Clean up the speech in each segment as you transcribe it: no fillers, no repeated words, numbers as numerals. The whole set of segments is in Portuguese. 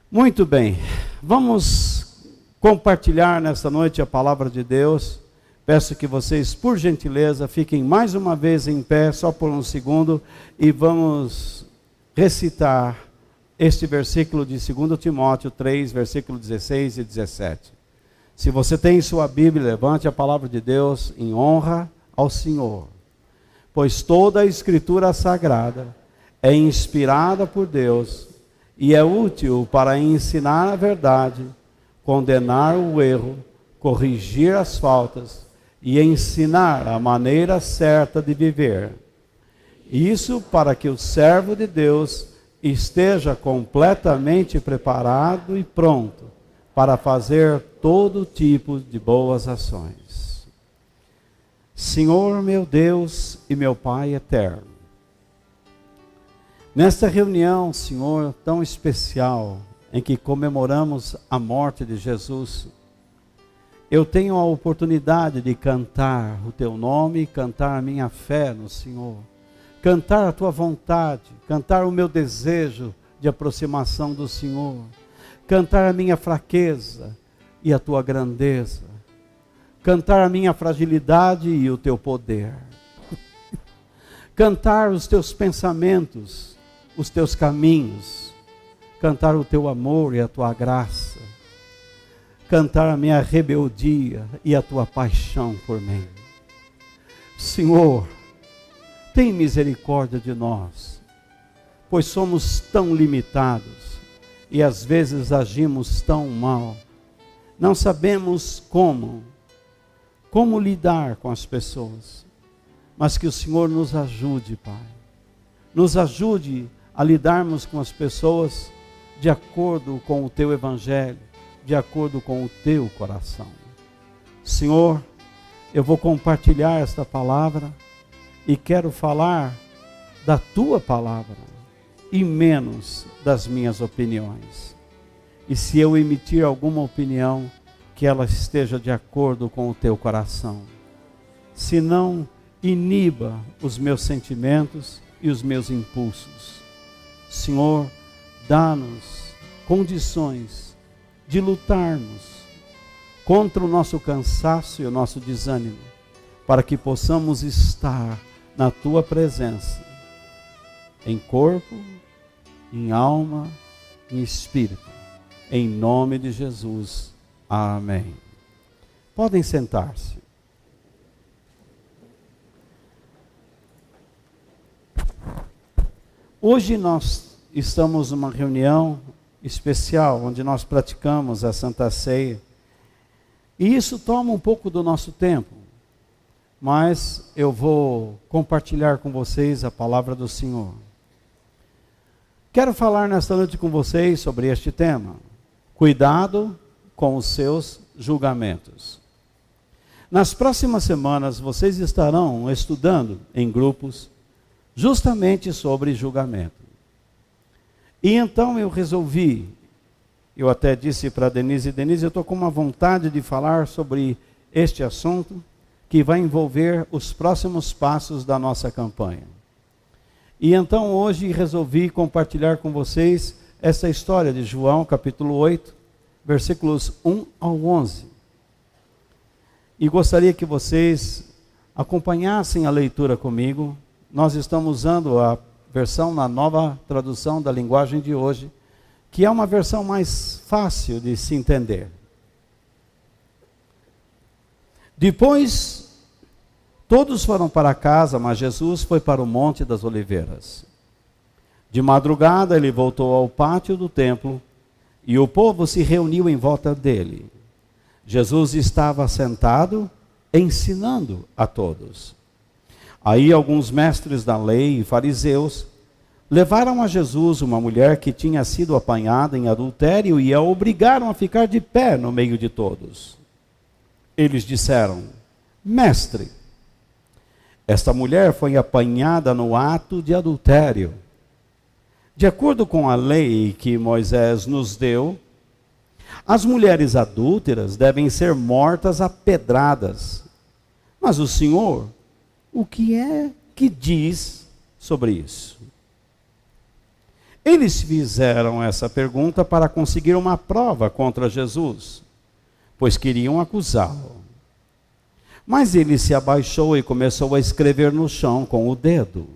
Muito bem, vamos compartilhar nesta noite a palavra de Deus. Peço que vocês, por gentileza, fiquem mais uma vez em pé, só por um segundo, e vamos recitar este versículo de 2 Timóteo 3, versículo 16 e 17. Se você tem sua Bíblia, levante a palavra de Deus em honra ao Senhor. Pois toda a Escritura Sagrada é inspirada por Deus e é útil para ensinar a verdade, condenar o erro, corrigir as faltas e ensinar a maneira certa de viver. Isso para que o servo de Deus esteja completamente preparado e pronto para fazer todo tipo de boas ações. Senhor meu Deus e meu Pai eterno, nesta reunião, Senhor, tão especial, em que comemoramos a morte de Jesus, eu tenho a oportunidade de cantar o Teu nome, cantar a minha fé no Senhor, cantar a Tua vontade, cantar o meu desejo de aproximação do Senhor, cantar a minha fraqueza e a Tua grandeza, cantar a minha fragilidade e o Teu poder, cantar os Teus pensamentos, os Teus caminhos, cantar o Teu amor e a Tua graça, cantar a minha rebeldia e a Tua paixão por mim. Senhor, tem misericórdia de nós, pois somos tão limitados e às vezes agimos tão mal. Não sabemos como lidar com as pessoas, mas que o Senhor nos ajude, Pai. Nos ajude a lidarmos com as pessoas de acordo com o Teu Evangelho, de acordo com o Teu coração. Senhor, eu vou compartilhar esta palavra e quero falar da Tua palavra e menos das minhas opiniões. E se eu emitir alguma opinião, que ela esteja de acordo com o Teu coração. Se não, iniba os meus sentimentos e os meus impulsos. Senhor, dá-nos condições de lutarmos contra o nosso cansaço e o nosso desânimo, para que possamos estar na Tua presença, em corpo, em alma, em espírito, em nome de Jesus. Amém. Podem sentar-se. Hoje nós estamos numa reunião especial, onde nós praticamos a Santa Ceia. E isso toma um pouco do nosso tempo, mas eu vou compartilhar com vocês a palavra do Senhor. Quero falar nesta noite com vocês sobre este tema: cuidado com os seus julgamentos. Nas próximas semanas vocês estarão estudando em grupos justamente sobre julgamento. E então eu resolvi, eu até disse para Denise, eu estou com uma vontade de falar sobre este assunto que vai envolver os próximos passos da nossa campanha. E então hoje resolvi compartilhar com vocês essa história de João, capítulo 8, versículos 1 ao 11. E gostaria que vocês acompanhassem a leitura comigo. Nós estamos usando a versão na nova tradução da linguagem de hoje, que é uma versão mais fácil de se entender. Depois, todos foram para casa, mas Jesus foi para o Monte das Oliveiras. De madrugada, ele voltou ao pátio do templo e o povo se reuniu em volta dele. Jesus estava sentado, ensinando a todos. Aí alguns mestres da lei e fariseus levaram a Jesus uma mulher que tinha sido apanhada em adultério e a obrigaram a ficar de pé no meio de todos. Eles disseram: Mestre, esta mulher foi apanhada no ato de adultério. De acordo com a lei que Moisés nos deu, as mulheres adúlteras devem ser mortas a pedradas. Mas o Senhor, o que é que diz sobre isso? Eles fizeram essa pergunta para conseguir uma prova contra Jesus, pois queriam acusá-lo. Mas ele se abaixou e começou a escrever no chão com o dedo.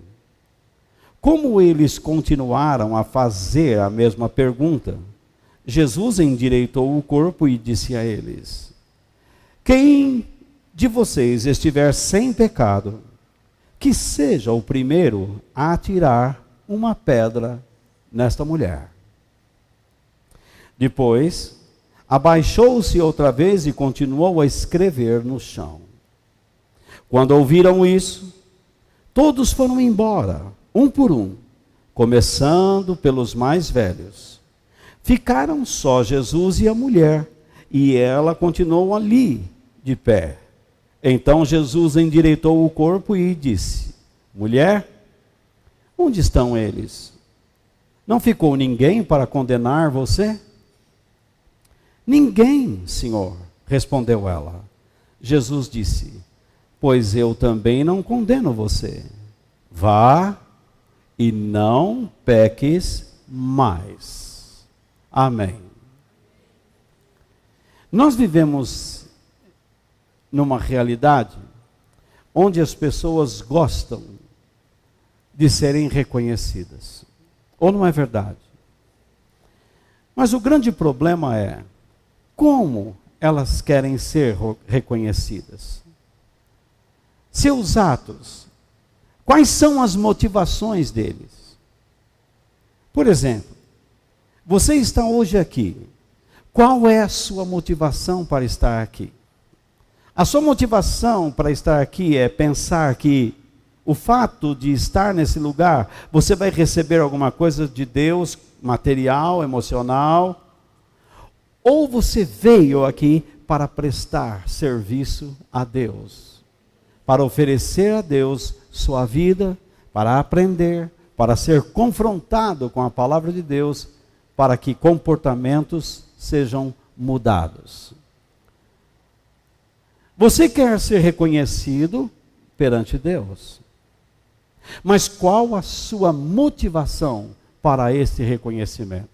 Como eles continuaram a fazer a mesma pergunta, Jesus endireitou o corpo e disse a eles: quem de vocês estiver sem pecado, que seja o primeiro a atirar uma pedra nesta mulher. Depois, abaixou-se outra vez e continuou a escrever no chão. Quando ouviram isso, todos foram embora, um por um, começando pelos mais velhos. Ficaram só Jesus e a mulher, e ela continuou ali, de pé. Então Jesus endireitou o corpo e disse: mulher, onde estão eles? Não ficou ninguém para condenar você? Ninguém, Senhor, respondeu ela. Jesus disse: pois eu também não condeno você. Vá e não peques mais. Amém. Nós vivemos numa realidade onde as pessoas gostam de serem reconhecidas. Ou não é verdade? Mas o grande problema é como elas querem ser reconhecidas. Seus atos, quais são as motivações deles? Por exemplo, você está hoje aqui. Qual é a sua motivação para estar aqui? A sua motivação para estar aqui é pensar que o fato de estar nesse lugar, você vai receber alguma coisa de Deus, material, emocional, ou você veio aqui para prestar serviço a Deus, para oferecer a Deus sua vida, para aprender, para ser confrontado com a palavra de Deus, para que comportamentos sejam mudados. Você quer ser reconhecido perante Deus. Mas qual a sua motivação para este reconhecimento?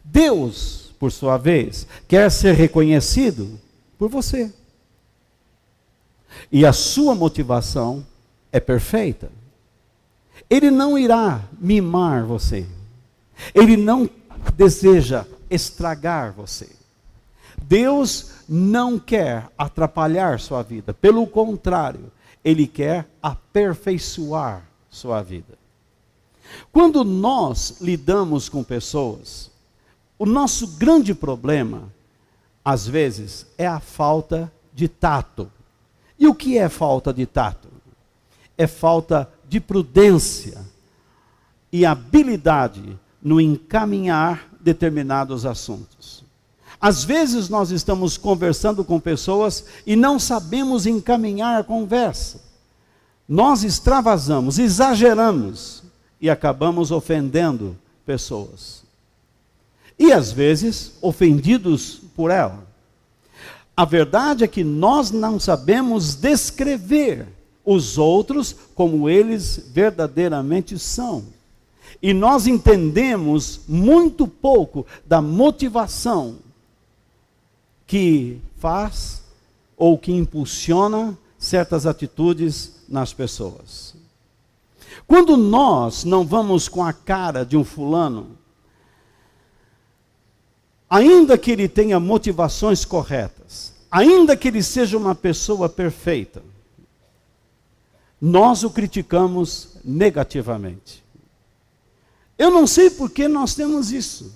Deus, por sua vez, quer ser reconhecido por você. E a sua motivação é perfeita. Ele não irá mimar você. Ele não deseja estragar você. Deus não quer atrapalhar sua vida. Pelo contrário, Ele quer aperfeiçoar sua vida. Quando nós lidamos com pessoas, o nosso grande problema, às vezes, é a falta de tato. E o que é falta de tato? É falta de prudência e habilidade no encaminhar determinados assuntos. Às vezes nós estamos conversando com pessoas e não sabemos encaminhar a conversa. Nós extravasamos, exageramos e acabamos ofendendo pessoas. E às vezes ofendidos por ela. A verdade é que nós não sabemos descrever os outros como eles verdadeiramente são. E nós entendemos muito pouco da motivação que faz ou que impulsiona certas atitudes nas pessoas. Quando nós não vamos com a cara de um fulano, ainda que ele tenha motivações corretas, ainda que ele seja uma pessoa perfeita, nós o criticamos negativamente. Eu não sei por que nós temos isso.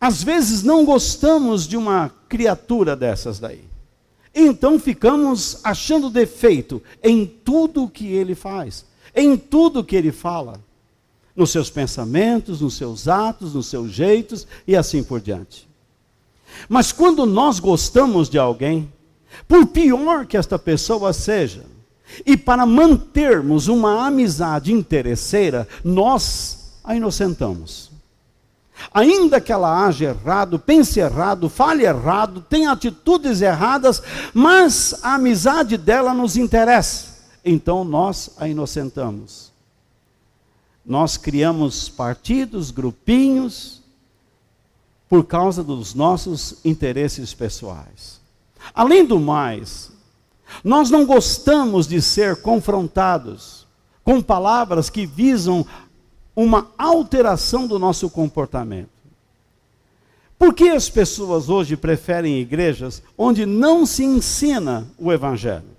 Às vezes não gostamos de uma criatura dessas daí. Então ficamos achando defeito em tudo que ele faz, em tudo que ele fala, nos seus pensamentos, nos seus atos, nos seus jeitos e assim por diante. Mas quando nós gostamos de alguém, por pior que esta pessoa seja, e para mantermos uma amizade interesseira, nós a inocentamos. Ainda que ela age errado, pense errado, fale errado, tenha atitudes erradas, mas a amizade dela nos interessa. Então nós a inocentamos. Nós criamos partidos, grupinhos, por causa dos nossos interesses pessoais. Além do mais, nós não gostamos de ser confrontados com palavras que visam uma alteração do nosso comportamento. Por que as pessoas hoje preferem igrejas onde não se ensina o Evangelho?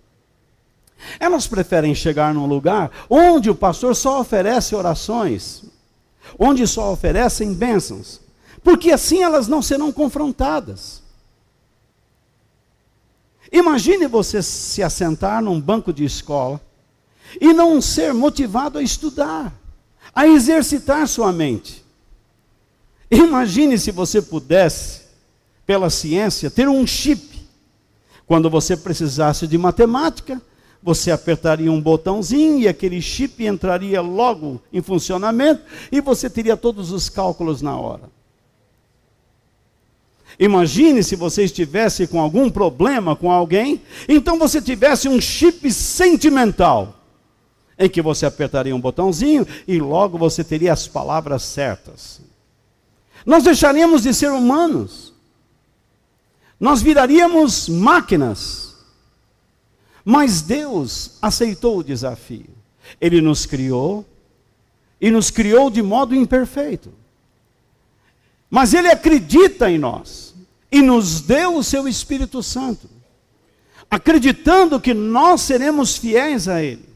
Elas preferem chegar num lugar onde o pastor só oferece orações, onde só oferecem bênçãos, porque assim elas não serão confrontadas. Imagine você se assentar num banco de escola e não ser motivado a estudar, a exercitar sua mente. Imagine se você pudesse, pela ciência, ter um chip. Quando você precisasse de matemática, você apertaria um botãozinho e aquele chip entraria logo em funcionamento e você teria todos os cálculos na hora. Imagine se você estivesse com algum problema com alguém, então você tivesse um chip sentimental, em que você apertaria um botãozinho e logo você teria as palavras certas. Nós deixaríamos de ser humanos. Nós viraríamos máquinas. Mas Deus aceitou o desafio. Ele nos criou, e nos criou de modo imperfeito. Mas Ele acredita em nós, e nos deu o seu Espírito Santo, acreditando que nós seremos fiéis a Ele,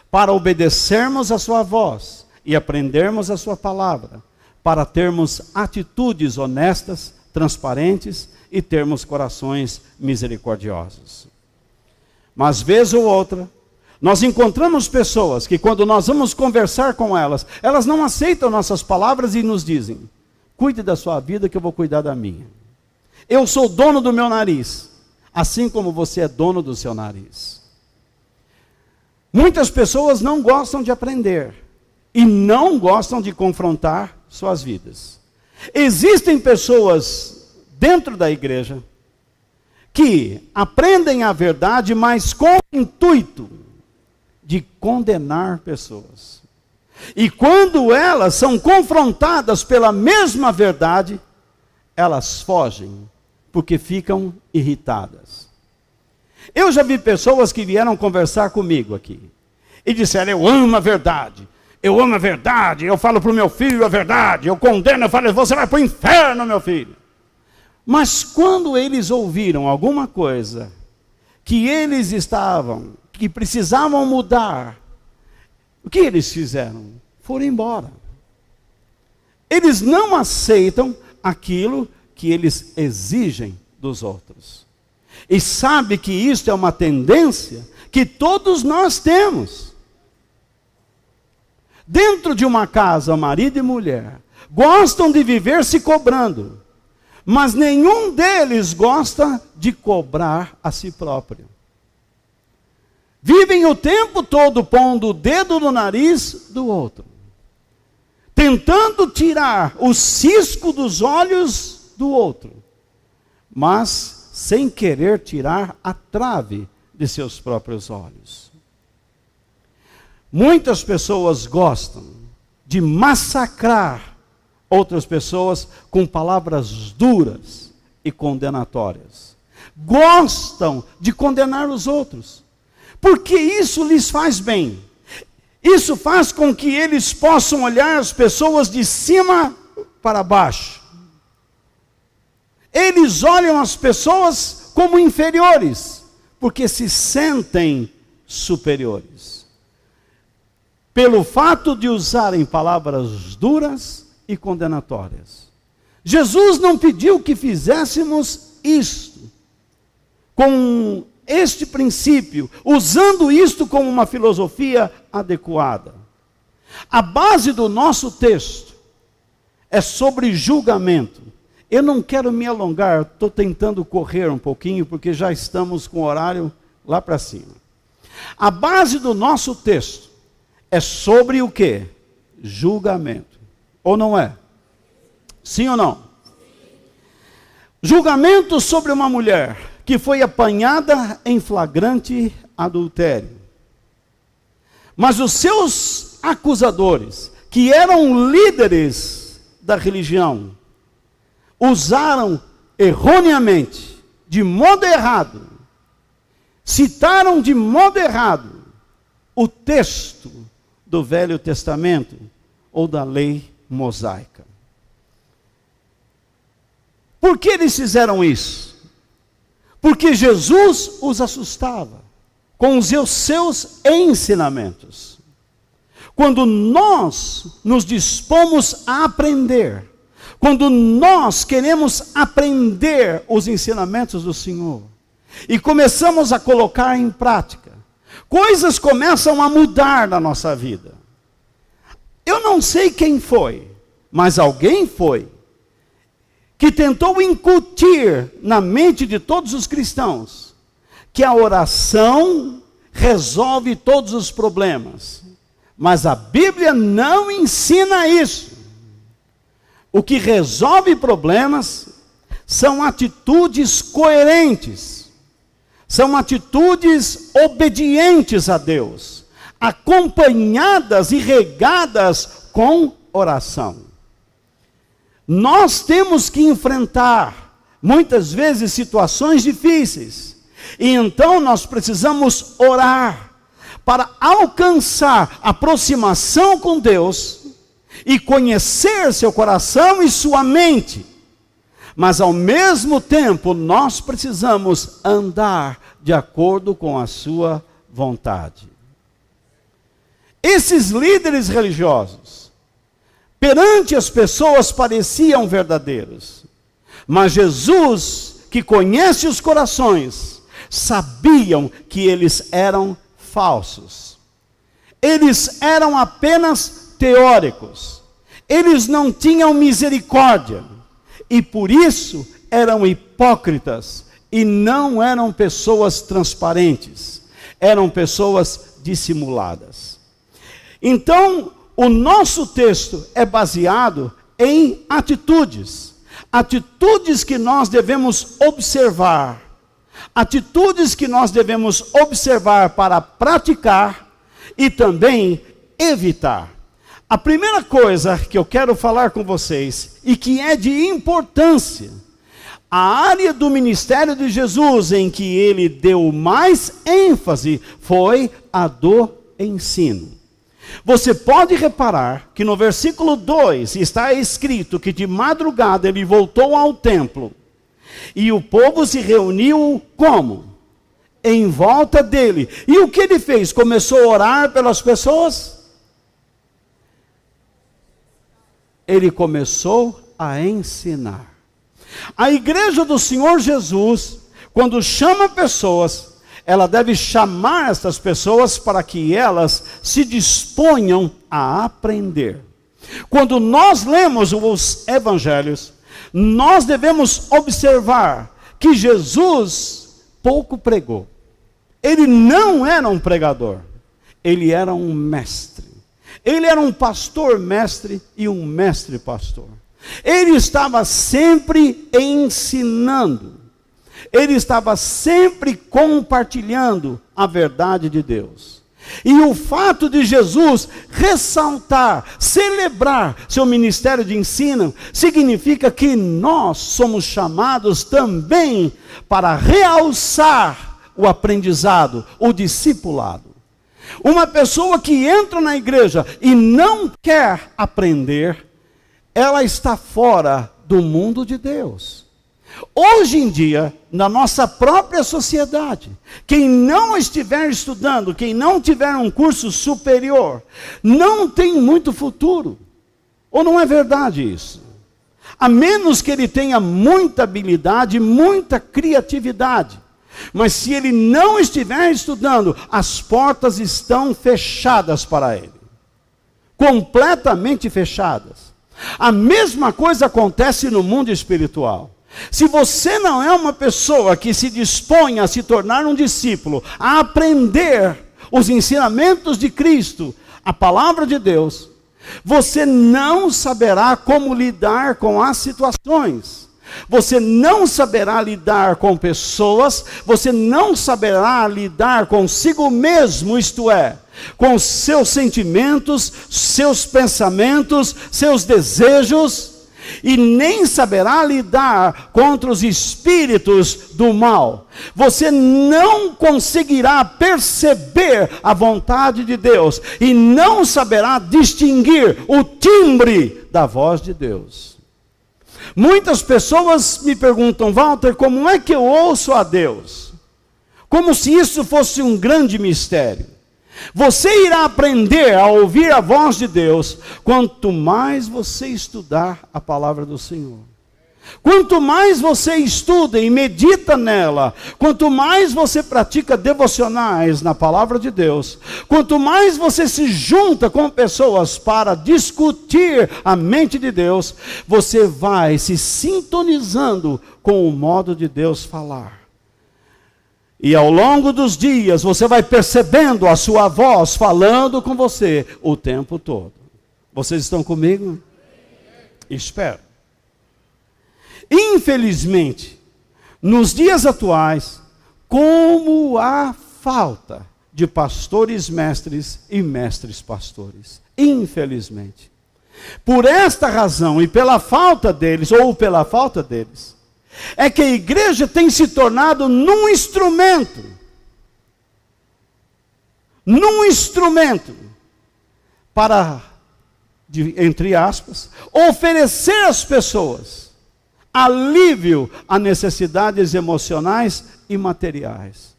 para obedecermos a sua voz, e aprendermos a sua palavra, para termos atitudes honestas, transparentes, e termos corações misericordiosos. Mas vez ou outra, nós encontramos pessoas que quando nós vamos conversar com elas, elas não aceitam nossas palavras e nos dizem: cuide da sua vida que eu vou cuidar da minha. Eu sou dono do meu nariz, assim como você é dono do seu nariz. Muitas pessoas não gostam de aprender e não gostam de confrontar suas vidas. Existem pessoas dentro da igreja que aprendem a verdade, mas com o intuito de condenar pessoas. E quando elas são confrontadas pela mesma verdade, elas fogem, porque ficam irritadas. Eu já vi pessoas que vieram conversar comigo aqui, e disseram: eu amo a verdade, eu falo para o meu filho a verdade, eu condeno, eu falo: você vai para o inferno, meu filho. Mas quando eles ouviram alguma coisa que precisavam mudar, o que eles fizeram? Foram embora. Eles não aceitam aquilo que eles exigem dos outros. E sabe que isso é uma tendência que todos nós temos. Dentro de uma casa, marido e mulher gostam de viver se cobrando, mas nenhum deles gosta de cobrar a si próprio. Vivem o tempo todo pondo o dedo no nariz do outro, tentando tirar o cisco dos olhos do outro, mas sem querer tirar a trave de seus próprios olhos. Muitas pessoas gostam de massacrar outras pessoas com palavras duras e condenatórias. Gostam de condenar os outros, porque isso lhes faz bem. Isso faz com que eles possam olhar as pessoas de cima para baixo. Eles olham as pessoas como inferiores, porque se sentem superiores. Pelo fato de usarem palavras duras e condenatórias. Jesus não pediu que fizéssemos isto, com este princípio, usando isto como uma filosofia adequada. A base do nosso texto é sobre julgamento. Eu não quero me alongar, estou tentando correr um pouquinho, porque já estamos com o horário lá para cima. A base do nosso texto é sobre o quê? Julgamento. Ou não é? Sim ou não? Julgamento sobre uma mulher que foi apanhada em flagrante adultério. Mas os seus acusadores, que eram líderes da religião, usaram erroneamente, de modo errado, citaram de modo errado o texto do Velho Testamento ou da lei mosaica. Por que eles fizeram isso? Porque Jesus os assustava com os seus ensinamentos. Quando nós nos dispomos a aprender, quando nós queremos aprender os ensinamentos do Senhor e começamos a colocar em prática, coisas começam a mudar na nossa vida. Eu não sei quem foi, mas alguém foi, que tentou incutir na mente de todos os cristãos que a oração resolve todos os problemas. Mas a Bíblia não ensina isso. O que resolve problemas são atitudes coerentes, são atitudes obedientes a Deus, acompanhadas e regadas com oração. Nós temos que enfrentar, muitas vezes, situações difíceis. E então nós precisamos orar para alcançar aproximação com Deus e conhecer seu coração e sua mente. Mas ao mesmo tempo nós precisamos andar de acordo com a sua vontade. Esses líderes religiosos, perante as pessoas, pareciam verdadeiros. Mas Jesus, que conhece os corações, sabiam que eles eram falsos. Eles eram apenas teóricos. Eles não tinham misericórdia. E por isso eram hipócritas. E não eram pessoas transparentes. Eram pessoas dissimuladas. Então, o nosso texto é baseado em atitudes. Atitudes que nós devemos observar. Atitudes que nós devemos observar para praticar e também evitar. A primeira coisa que eu quero falar com vocês, e que é de importância, a área do ministério de Jesus em que ele deu mais ênfase foi a do ensino. Você pode reparar que no versículo 2 está escrito que de madrugada ele voltou ao templo. E o povo se reuniu como? Em volta dele. E o que ele fez? Começou a orar pelas pessoas? Ele começou a ensinar. A igreja do Senhor Jesus, quando chama pessoas, ela deve chamar essas pessoas para que elas se disponham a aprender. Quando nós lemos os evangelhos, nós devemos observar que Jesus pouco pregou. Ele não era um pregador, ele era um mestre. Ele era um pastor mestre e um mestre pastor. Ele estava sempre ensinando. Ele estava sempre compartilhando a verdade de Deus. E o fato de Jesus ressaltar, celebrar seu ministério de ensino, significa que nós somos chamados também para realçar o aprendizado, o discipulado. Uma pessoa que entra na igreja e não quer aprender, ela está fora do mundo de Deus. Hoje em dia, na nossa própria sociedade, quem não estiver estudando, quem não tiver um curso superior, não tem muito futuro. Ou não é verdade isso? A menos que ele tenha muita habilidade, muita criatividade. Mas se ele não estiver estudando, as portas estão fechadas para ele. Completamente fechadas. A mesma coisa acontece no mundo espiritual. Se você não é uma pessoa que se dispõe a se tornar um discípulo, a aprender os ensinamentos de Cristo, a palavra de Deus, você não saberá como lidar com as situações. Você não saberá lidar com pessoas, você não saberá lidar consigo mesmo, isto é, com os seus sentimentos, seus pensamentos, seus desejos, e nem saberá lidar contra os espíritos do mal. Você não conseguirá perceber a vontade de Deus, e não saberá distinguir o timbre da voz de Deus. Muitas pessoas me perguntam: Walter, como é que eu ouço a Deus? Como se isso fosse um grande mistério. Você irá aprender a ouvir a voz de Deus quanto mais você estudar a palavra do Senhor. Quanto mais você estuda e medita nela, quanto mais você pratica devocionais na palavra de Deus, quanto mais você se junta com pessoas para discutir a mente de Deus, você vai se sintonizando com o modo de Deus falar. E ao longo dos dias, você vai percebendo a sua voz falando com você o tempo todo. Vocês estão comigo? Espero. Infelizmente, nos dias atuais, como há falta de pastores mestres e mestres pastores. Infelizmente. Por esta razão e pela falta deles, ou pela falta deles, é que a igreja tem se tornado num instrumento para, entre aspas, oferecer às pessoas alívio a necessidades emocionais e materiais.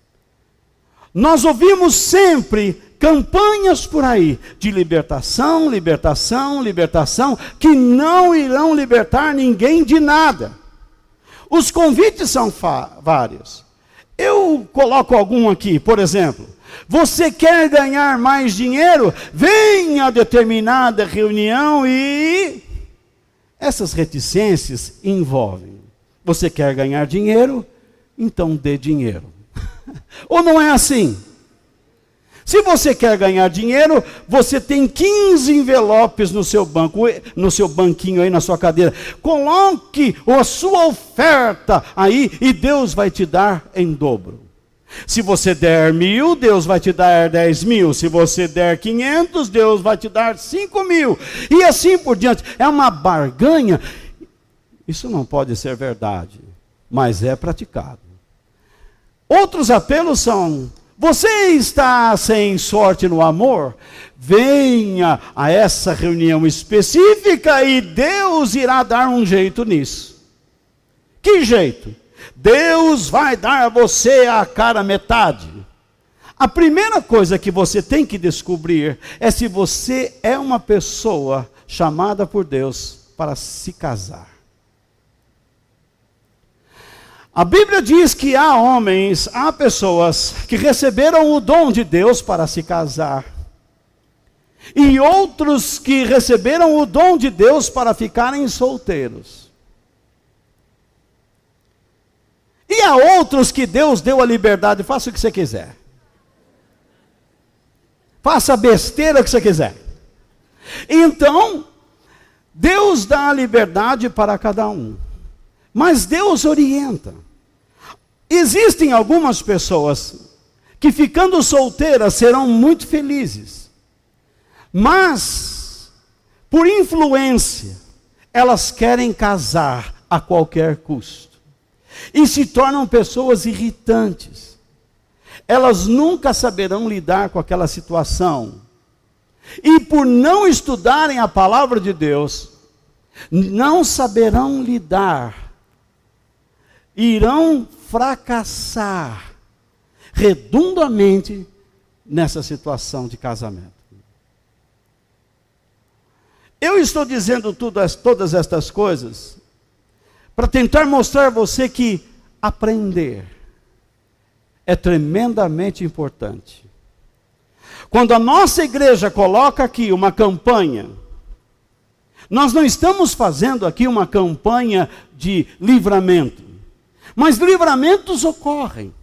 Nós ouvimos sempre campanhas por aí de libertação, libertação, libertação, que não irão libertar ninguém de nada. Os convites são vários. Eu coloco algum aqui, por exemplo. Você quer ganhar mais dinheiro? Venha a determinada reunião e... Essas reticências envolvem. Você quer ganhar dinheiro? Então dê dinheiro. Ou não é assim? Se você quer ganhar dinheiro, você tem 15 envelopes no seu banco, no seu banquinho aí na sua cadeira. Coloque a sua oferta aí e Deus vai te dar em dobro. Se você der 1.000, Deus vai te dar 10.000. Se você der 500, Deus vai te dar 5.000. E assim por diante. É uma barganha. Isso não pode ser verdade, mas é praticado. Outros apelos são: você está sem sorte no amor? Venha a essa reunião específica e Deus irá dar um jeito nisso. Que jeito? Deus vai dar a você a cara metade. A primeira coisa que você tem que descobrir é se você é uma pessoa chamada por Deus para se casar. A Bíblia diz que há pessoas que receberam o dom de Deus para se casar. E outros que receberam o dom de Deus para ficarem solteiros. E há outros que Deus deu a liberdade: faça o que você quiser. Faça a besteira que você quiser. Então, Deus dá a liberdade para cada um. Mas Deus orienta. Existem algumas pessoas que, ficando solteiras, serão muito felizes. Mas, por influência, elas querem casar a qualquer custo. E se tornam pessoas irritantes. Elas nunca saberão lidar com aquela situação. E por não estudarem a palavra de Deus, não saberão lidar. Irão fracassar redondamente nessa situação de casamento. Eu estou dizendo todas estas coisas para tentar mostrar a você que aprender é tremendamente importante. Quando a nossa igreja coloca aqui uma campanha, nós não estamos fazendo aqui uma campanha de livramento, mas livramentos ocorrem.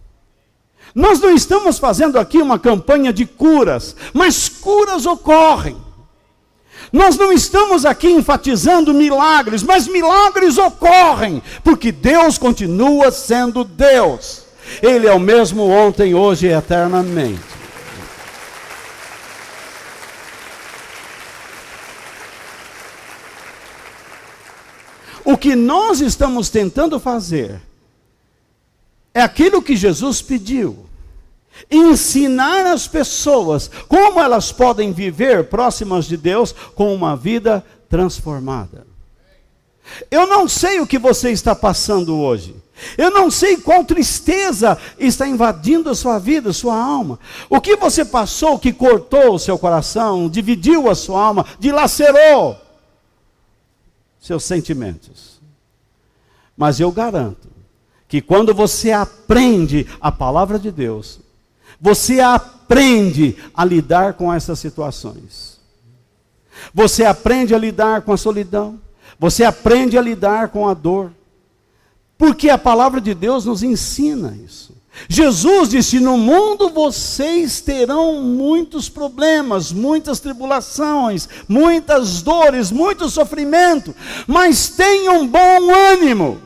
Nós não estamos fazendo aqui uma campanha de curas, mas curas ocorrem. Nós não estamos aqui enfatizando milagres, mas milagres ocorrem, porque Deus continua sendo Deus. Ele é o mesmo ontem, hoje e eternamente. O que nós estamos tentando fazer é aquilo que Jesus pediu. Ensinar as pessoas como elas podem viver próximas de Deus com uma vida transformada. Eu não sei o que você está passando hoje. Eu não sei qual tristeza está invadindo a sua vida, a sua alma. O que você passou que cortou o seu coração, dividiu a sua alma, dilacerou seus sentimentos. Mas eu garanto que quando você aprende a palavra de Deus, você aprende a lidar com essas situações. Você aprende a lidar com a solidão. Você aprende a lidar com a dor. Porque a palavra de Deus nos ensina isso. Jesus disse: no mundo vocês terão muitos problemas, muitas tribulações, muitas dores, muito sofrimento. Mas tenham bom ânimo.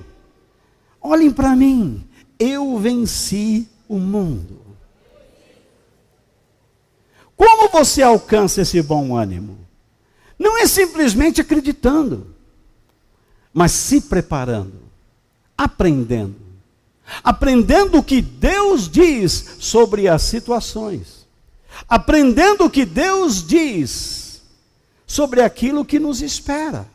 Olhem para mim, eu venci o mundo. Como você alcança esse bom ânimo? Não é simplesmente acreditando, mas se preparando, aprendendo. Aprendendo o que Deus diz sobre as situações. Aprendendo o que Deus diz sobre aquilo que nos espera.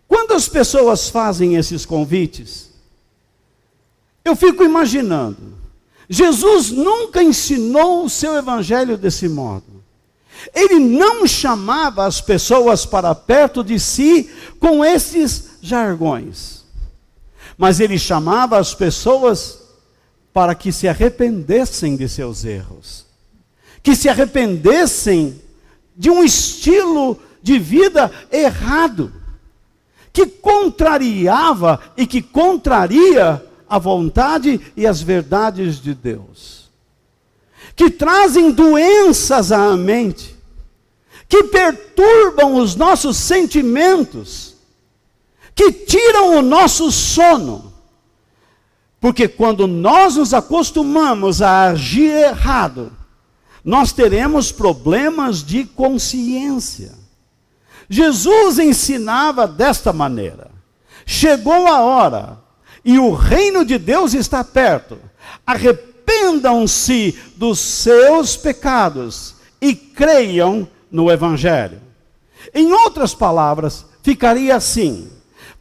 Quando as pessoas fazem esses convites, eu fico imaginando, Jesus nunca ensinou o seu evangelho desse modo. Ele não chamava as pessoas para perto de si com esses jargões. Mas ele chamava as pessoas para que se arrependessem de seus erros. Que se arrependessem de um estilo de vida errado. Que contrariava e que contraria a vontade e as verdades de Deus. Que trazem doenças à mente, que perturbam os nossos sentimentos, que tiram o nosso sono. Porque quando nós nos acostumamos a agir errado, nós teremos problemas de consciência. Jesus ensinava desta maneira: chegou a hora e o reino de Deus está perto. Arrependam-se dos seus pecados e creiam no Evangelho. Em outras palavras, ficaria assim: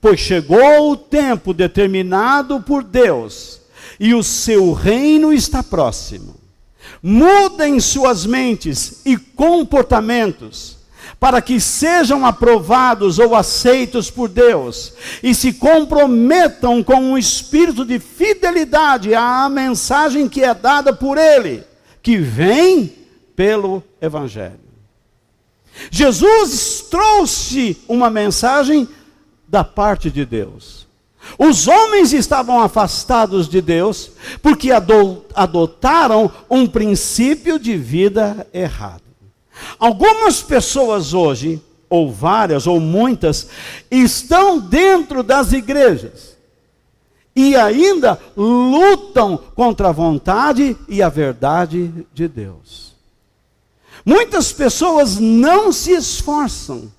pois chegou o tempo determinado por Deus e o seu reino está próximo. Mudem suas mentes e comportamentos para que sejam aprovados ou aceitos por Deus, e se comprometam com um espírito de fidelidade à mensagem que é dada por Ele, que vem pelo Evangelho. Jesus trouxe uma mensagem da parte de Deus. Os homens estavam afastados de Deus, porque adotaram um princípio de vida errado. Algumas pessoas hoje, ou várias, ou muitas, estão dentro das igrejas e ainda lutam contra a vontade e a verdade de Deus. Muitas pessoas não se esforçam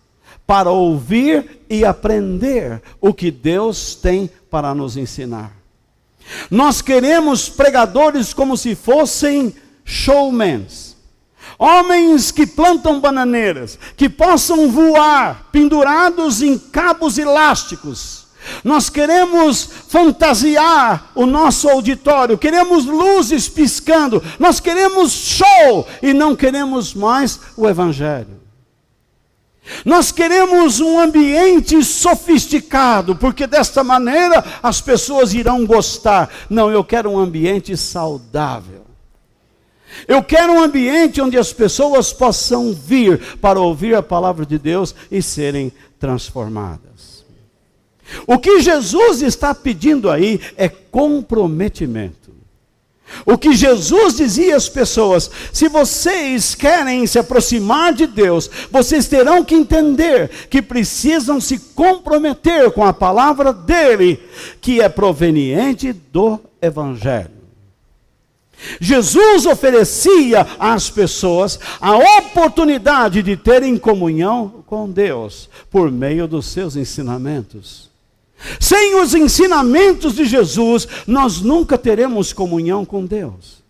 para ouvir e aprender o que Deus tem para nos ensinar. Nós queremos pregadores como se fossem showmans. Homens que plantam bananeiras, que possam voar, pendurados em cabos elásticos. Nós queremos fantasiar o nosso auditório, queremos luzes piscando, nós queremos show e não queremos mais o Evangelho. Nós queremos um ambiente sofisticado, porque desta maneira as pessoas irão gostar. Não, eu quero um ambiente saudável. Eu quero um ambiente onde as pessoas possam vir para ouvir a palavra de Deus e serem transformadas. O que Jesus está pedindo aí é comprometimento. O que Jesus dizia às pessoas: se vocês querem se aproximar de Deus, vocês terão que entender que precisam se comprometer com a palavra dele, que é proveniente do Evangelho. Jesus oferecia às pessoas a oportunidade de terem comunhão com Deus por meio dos seus ensinamentos. Sem os ensinamentos de Jesus, nós nunca teremos comunhão com Deus.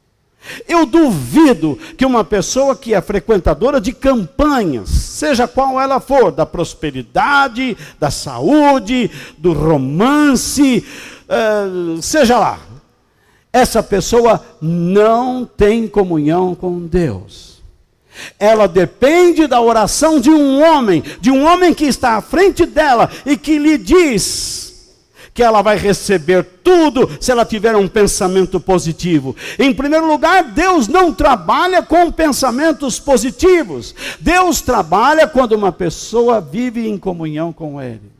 Eu duvido que uma pessoa que é frequentadora de campanhas, seja qual ela for, da prosperidade, da saúde, do romance, seja lá, essa pessoa não tem comunhão com Deus. Ela depende da oração de um homem que está à frente dela e que lhe diz que ela vai receber tudo se ela tiver um pensamento positivo. Em primeiro lugar, Deus não trabalha com pensamentos positivos. Deus trabalha quando uma pessoa vive em comunhão com Ele.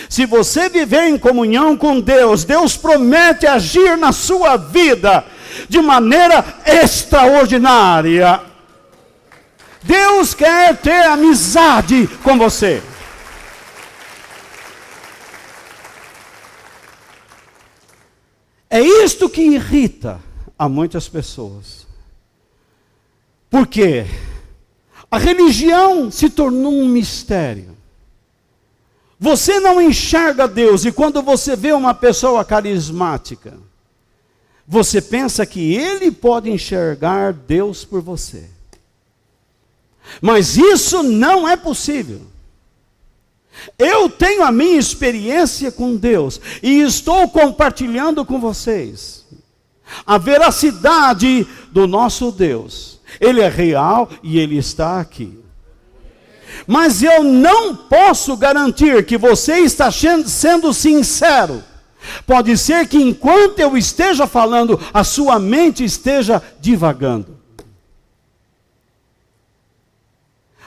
Se você viver em comunhão com Deus, Deus promete agir na sua vida de maneira extraordinária. Deus quer ter amizade com você. É isto que irrita a muitas pessoas. Porque a religião se tornou um mistério. Você não enxerga Deus, e quando você vê uma pessoa carismática, você pensa que ele pode enxergar Deus por você. Mas isso não é possível. Eu tenho a minha experiência com Deus e estou compartilhando com vocês a veracidade do nosso Deus. Ele é real e Ele está aqui. Mas eu não posso garantir que você está sendo sincero. Pode ser que enquanto eu esteja falando, a sua mente esteja divagando.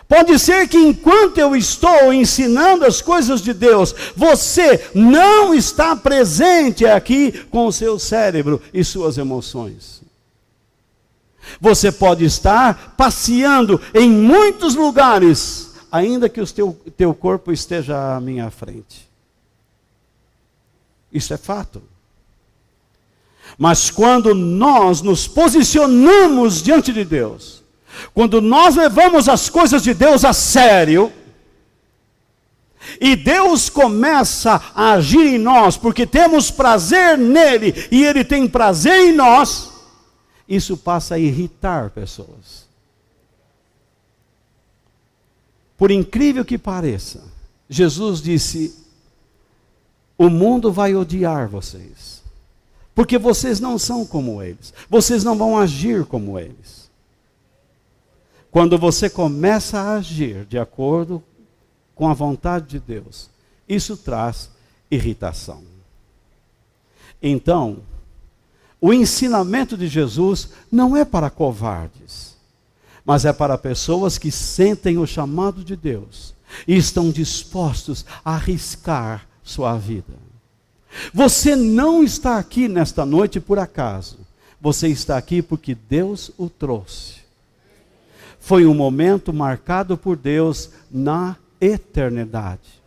Pode ser que enquanto eu estou ensinando as coisas de Deus, você não está presente aqui com o seu cérebro e suas emoções. Você pode estar passeando em muitos lugares, ainda que o teu corpo esteja à minha frente. Isso é fato. Mas quando nós nos posicionamos diante de Deus, quando nós levamos as coisas de Deus a sério, e Deus começa a agir em nós, porque temos prazer nele, e Ele tem prazer em nós, isso passa a irritar pessoas. Por incrível que pareça, Jesus disse: o mundo vai odiar vocês, porque vocês não são como eles, vocês não vão agir como eles. Quando você começa a agir de acordo com a vontade de Deus, isso traz irritação. Então, o ensinamento de Jesus não é para covardes, mas é para pessoas que sentem o chamado de Deus e estão dispostos a arriscar sua vida. Você não está aqui nesta noite por acaso. Você está aqui porque Deus o trouxe. Foi um momento marcado por Deus na eternidade.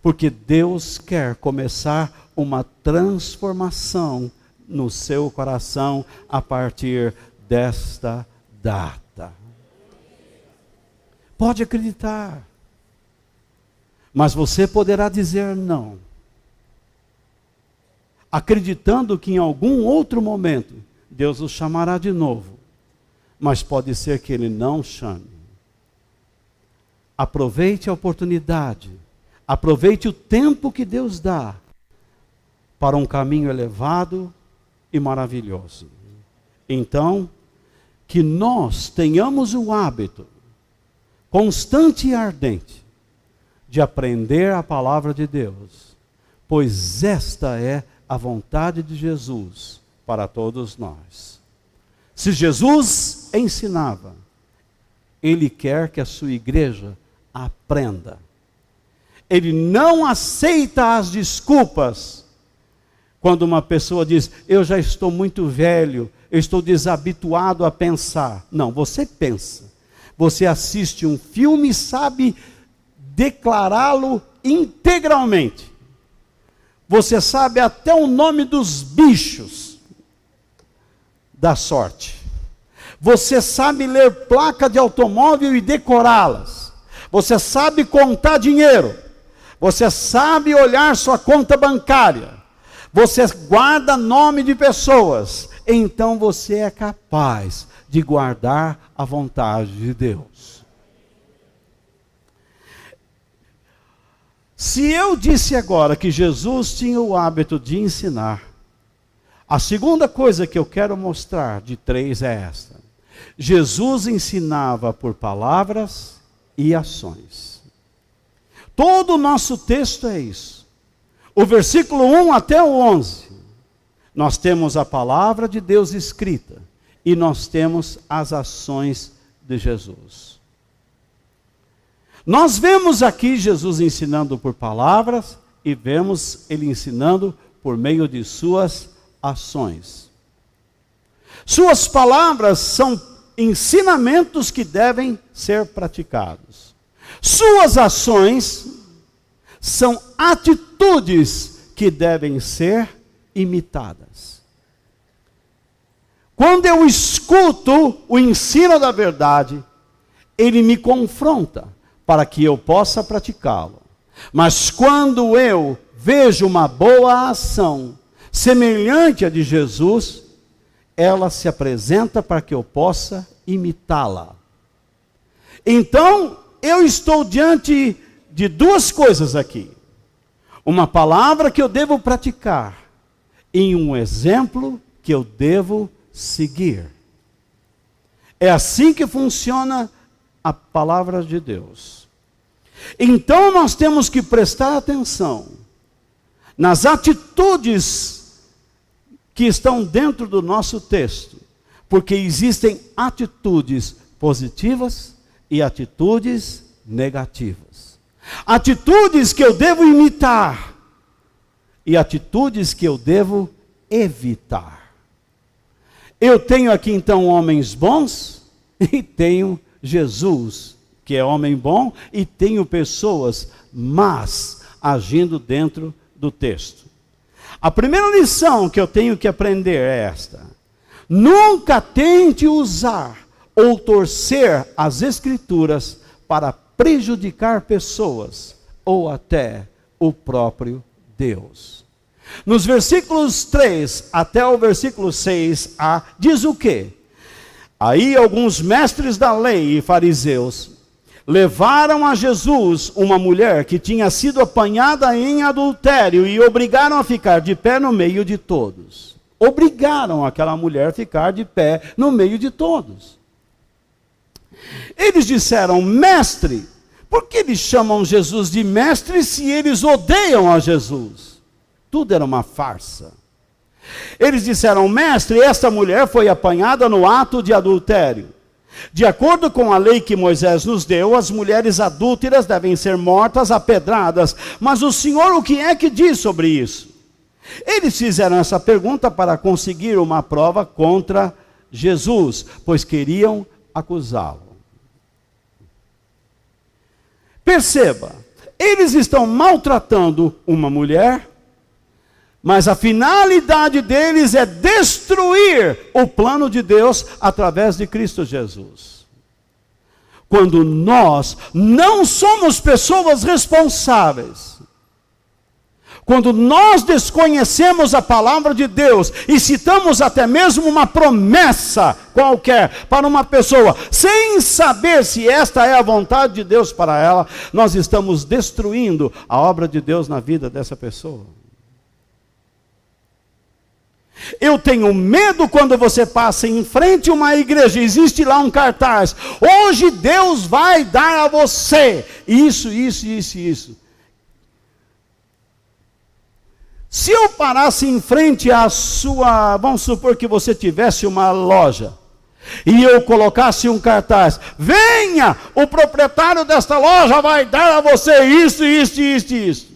Porque Deus quer começar uma transformação no seu coração a partir desta data. Pode acreditar. Mas você poderá dizer não. Acreditando que em algum outro momento Deus o chamará de novo. Mas pode ser que Ele não chame. Aproveite a oportunidade. Aproveite o tempo que Deus dá para um caminho elevado e maravilhoso. Então, que nós tenhamos o hábito constante e ardente de aprender a palavra de Deus, pois esta é a vontade de Jesus para todos nós. Se Jesus ensinava, Ele quer que a sua igreja aprenda. Ele não aceita as desculpas Quando uma pessoa diz, eu já estou muito velho, eu estou desabituado a pensar. Não, você pensa. Você assiste um filme e sabe declará-lo integralmente. Você sabe até o nome dos bichos da sorte. Você sabe ler placa de automóvel e decorá-las. Você sabe contar dinheiro. Você sabe olhar sua conta bancária. Você guarda nome de pessoas. Então você é capaz de guardar a vontade de Deus. Se eu disse agora que Jesus tinha o hábito de ensinar, a segunda coisa que eu quero mostrar de 3 é esta. Jesus ensinava por palavras e ações. Todo o nosso texto é isso. O versículo 1 até o 11. Nós temos a palavra de Deus escrita. E nós temos as ações de Jesus. Nós vemos aqui Jesus ensinando por palavras. E vemos ele ensinando por meio de suas ações. Suas palavras são ensinamentos que devem ser praticados. Suas ações são atitudes que devem ser imitadas. Quando eu escuto o ensino da verdade, ele me confronta para que eu possa praticá-lo. Mas quando eu vejo uma boa ação semelhante à de Jesus, ela se apresenta para que eu possa imitá-la. Então, eu estou diante de 2 coisas aqui. Uma palavra que eu devo praticar e um exemplo que eu devo seguir. É assim que funciona a palavra de Deus. Então nós temos que prestar atenção nas atitudes que estão dentro do nosso texto, porque existem atitudes positivas e atitudes negativas. Atitudes que eu devo imitar e atitudes que eu devo evitar. Eu tenho aqui então homens bons e tenho Jesus, que é homem bom, e tenho pessoas más agindo dentro do texto. A primeira lição que eu tenho que aprender é esta: nunca tente usar ou torcer as Escrituras para prejudicar pessoas ou até o próprio Deus. Nos versículos 3 até o versículo 6a, diz o quê? Aí alguns mestres da lei e fariseus levaram a Jesus uma mulher que tinha sido apanhada em adultério e obrigaram a ficar de pé no meio de todos. Obrigaram aquela mulher a ficar de pé no meio de todos. Eles disseram, mestre, por que eles chamam Jesus de mestre se eles odeiam a Jesus? Tudo era uma farsa. Eles disseram, mestre, esta mulher foi apanhada no ato de adultério. De acordo com a lei que Moisés nos deu, as mulheres adúlteras devem ser mortas a pedradas. Mas o Senhor o que é que diz sobre isso? Eles fizeram essa pergunta para conseguir uma prova contra Jesus, pois queriam acusá-lo. Perceba, eles estão maltratando uma mulher, mas a finalidade deles é destruir o plano de Deus através de Cristo Jesus. Quando nós não somos pessoas responsáveis, quando nós desconhecemos a palavra de Deus e citamos até mesmo uma promessa qualquer para uma pessoa, sem saber se esta é a vontade de Deus para ela, nós estamos destruindo a obra de Deus na vida dessa pessoa. Eu tenho medo quando você passa em frente a uma igreja, existe lá um cartaz, hoje Deus vai dar a você isso, isso, isso, isso. Se eu parasse em frente à sua, vamos supor que você tivesse uma loja, e eu colocasse um cartaz, venha, o proprietário desta loja vai dar a você isso, isso, isso, isso.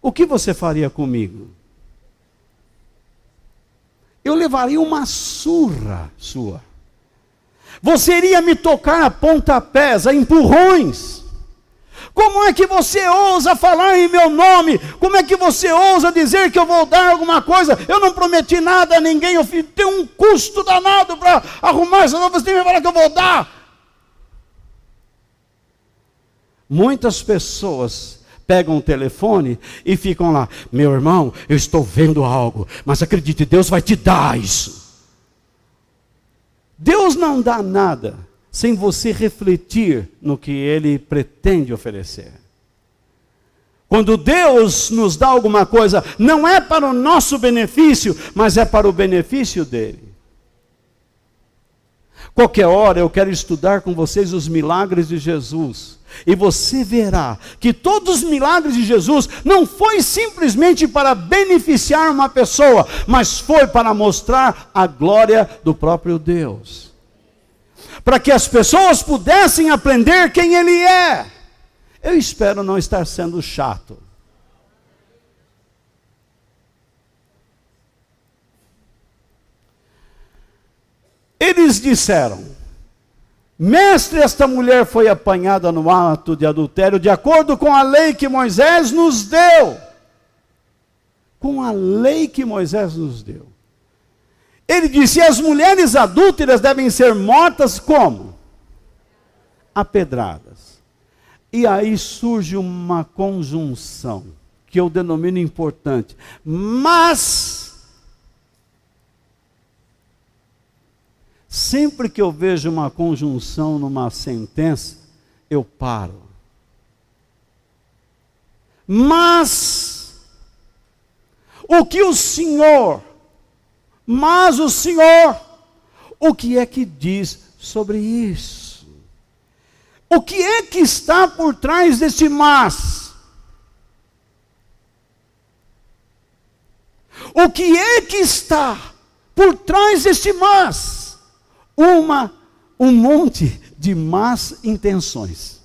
o que você faria comigo? Eu levaria uma surra sua. Você iria me tocar a pontapés, a empurrões. Como é que você ousa falar em meu nome? Como é que você ousa dizer que eu vou dar alguma coisa? Eu não prometi nada a ninguém, eu tenho um custo danado para arrumar essa nova, você tem que falar que eu vou dar. Muitas pessoas pegam o telefone e ficam lá: meu irmão, eu estou vendo algo, mas acredite, Deus vai te dar isso. Deus não dá nada sem você refletir no que Ele pretende oferecer. Quando Deus nos dá alguma coisa, não é para o nosso benefício, mas é para o benefício dEle. Qualquer hora eu quero estudar com vocês os milagres de Jesus. E você verá que todos os milagres de Jesus não foi simplesmente para beneficiar uma pessoa, mas foi para mostrar a glória do próprio Deus. Para que as pessoas pudessem aprender quem Ele é. Eu espero não estar sendo chato. Eles disseram: mestre, esta mulher foi apanhada no ato de adultério, de acordo com a lei que Moisés nos deu. Com a lei que Moisés nos deu. Ele disse: as mulheres adúlteras devem ser mortas como? A pedradas. E aí surge uma conjunção, que eu denomino importante. Mas, sempre que eu vejo uma conjunção numa sentença, eu paro. Mas, o Senhor, o que é que diz sobre isso? O que é que está por trás desse mas? O que é que está por trás desse mas? Um monte de más intenções.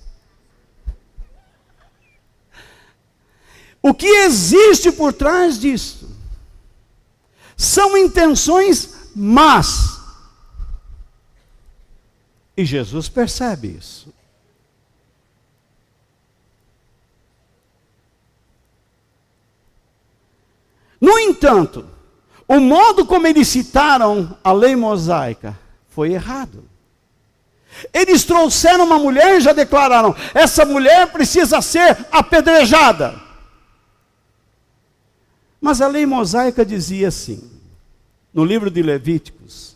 O que existe por trás disso? São intenções más. E Jesus percebe isso. No entanto, o modo como eles citaram a lei mosaica foi errado. Eles trouxeram uma mulher e já declararam: essa mulher precisa ser apedrejada. Mas a lei mosaica dizia assim, no livro de Levíticos: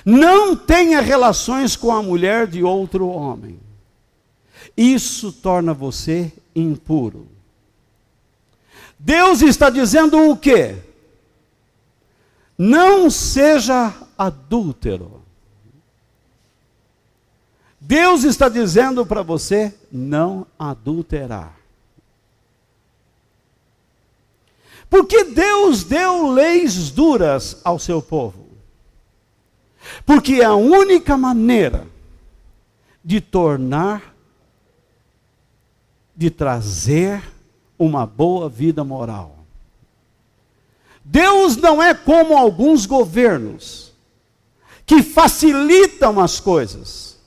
não tenha relações com a mulher de outro homem. Isso torna você impuro. Deus está dizendo o quê? Não seja adúltero. Deus está dizendo para você não adulterar. Porque Deus deu leis duras ao seu povo. Porque é a única maneira de trazer uma boa vida moral. Deus não é como alguns governos que facilitam as coisas,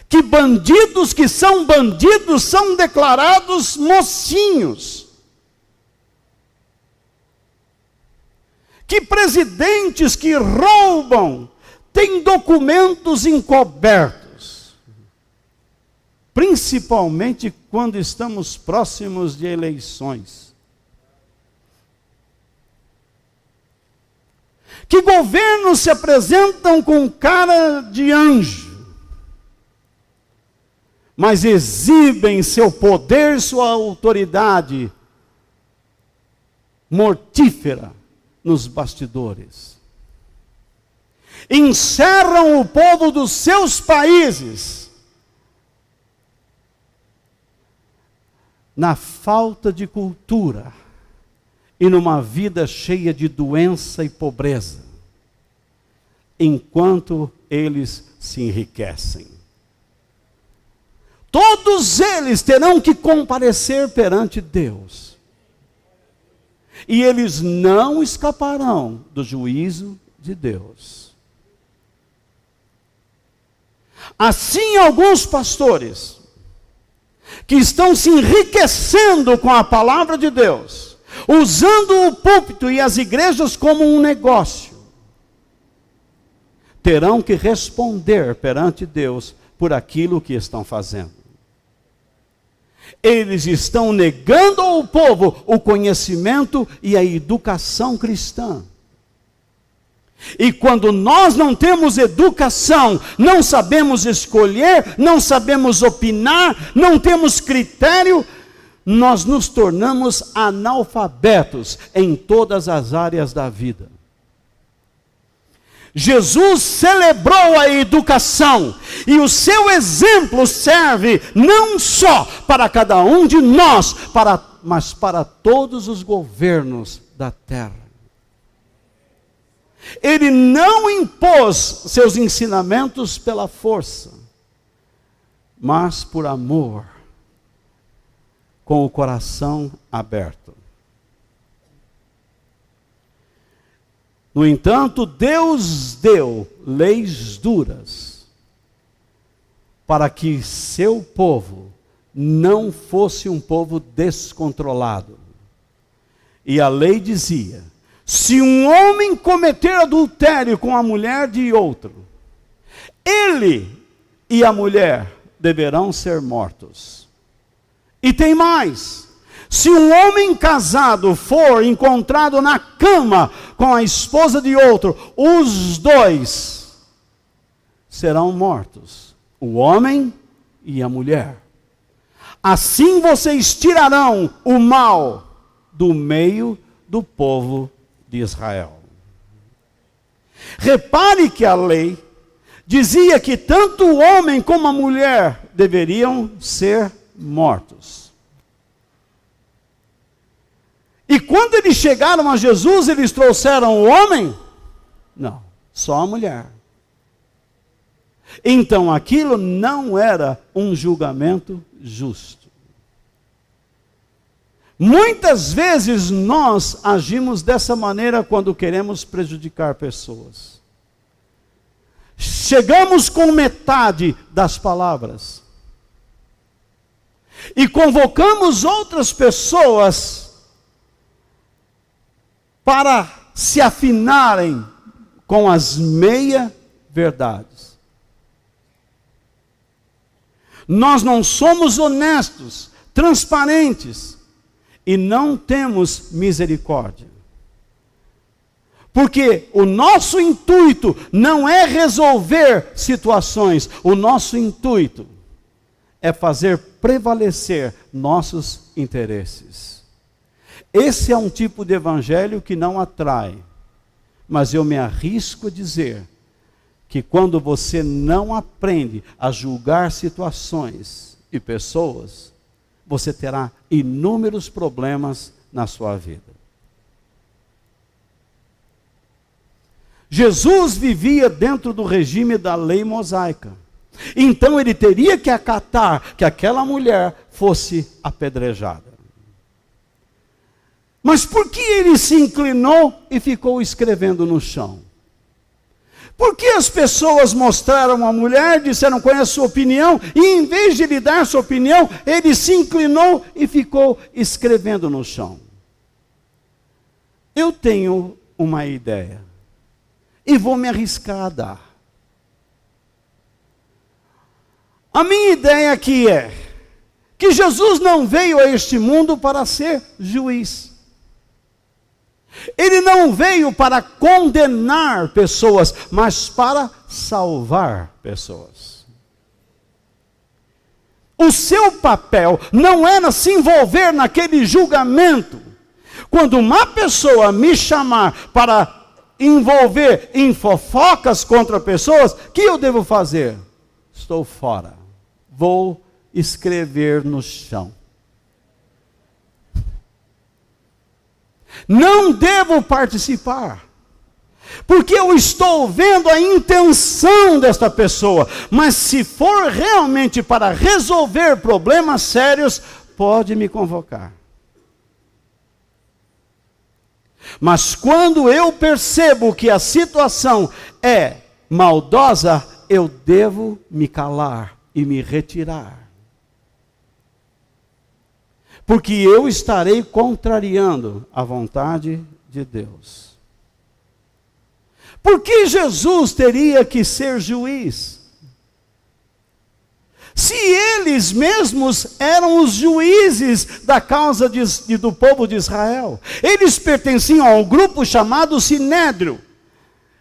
que bandidos que são bandidos são declarados mocinhos, que presidentes que roubam têm documentos encobertos. Principalmente quando estamos próximos de eleições. Que governos se apresentam com cara de anjo, mas exibem seu poder, sua autoridade mortífera nos bastidores. Encerram o povo dos seus países na falta de cultura e numa vida cheia de doença e pobreza, enquanto eles se enriquecem. Todos eles terão que comparecer perante Deus. e eles não escaparão do juízo de Deus. Assim, alguns pastores que estão se enriquecendo com a palavra de Deus, usando o púlpito e as igrejas como um negócio, terão que responder perante Deus por aquilo que estão fazendo. Eles estão negando ao povo o conhecimento e a educação cristã. E quando nós não temos educação, não sabemos escolher, não sabemos opinar, não temos critério, nós nos tornamos analfabetos em todas as áreas da vida. Jesus celebrou a educação, e o seu exemplo serve não só para cada um de nós, mas para todos os governos da terra. Ele não impôs seus ensinamentos pela força, mas por amor, com o coração aberto. No entanto, Deus deu leis duras para que seu povo não fosse um povo descontrolado. E a lei dizia: se um homem cometer adultério com a mulher de outro, ele e a mulher deverão ser mortos. E tem mais: se um homem casado for encontrado na cama com a esposa de outro, os dois serão mortos, o homem e a mulher. Assim vocês tirarão o mal do meio do povo de Israel. Repare que a lei dizia que tanto o homem como a mulher deveriam ser mortos. E quando eles chegaram a Jesus, eles trouxeram o homem? Não, só a mulher. Então aquilo não era um julgamento justo. Muitas vezes nós agimos dessa maneira quando queremos prejudicar pessoas. Chegamos com metade das palavras e convocamos outras pessoas para se afinarem com as meia-verdades. Nós não somos honestos, transparentes, e não temos misericórdia. Porque o nosso intuito não é resolver situações, o nosso intuito é fazer prevalecer nossos interesses. Esse é um tipo de evangelho que não atrai, mas eu me arrisco a dizer que quando você não aprende a julgar situações e pessoas, você terá inúmeros problemas na sua vida. Jesus vivia dentro do regime da lei mosaica. Então ele teria que acatar que aquela mulher fosse apedrejada. Mas por que ele se inclinou e ficou escrevendo no chão? Por que as pessoas mostraram a mulher, disseram qual é a sua opinião, e em vez de lhe dar sua opinião, ele se inclinou e ficou escrevendo no chão? Eu tenho uma ideia, e vou me arriscar a dar. A minha ideia aqui é que Jesus não veio a este mundo para ser juiz. Ele não veio para condenar pessoas, mas para salvar pessoas. O seu papel não era se envolver naquele julgamento. Quando uma pessoa me chamar para envolver em fofocas contra pessoas, o que eu devo fazer? Estou fora. Vou escrever no chão. Não devo participar, porque eu estou vendo a intenção desta pessoa, mas se for realmente para resolver problemas sérios, pode me convocar. Mas quando eu percebo que a situação é maldosa, eu devo me calar e me retirar. Porque eu estarei contrariando a vontade de Deus. Por que Jesus teria que ser juiz? Se eles mesmos eram os juízes da causa do povo de Israel. Eles pertenciam ao grupo chamado Sinédrio.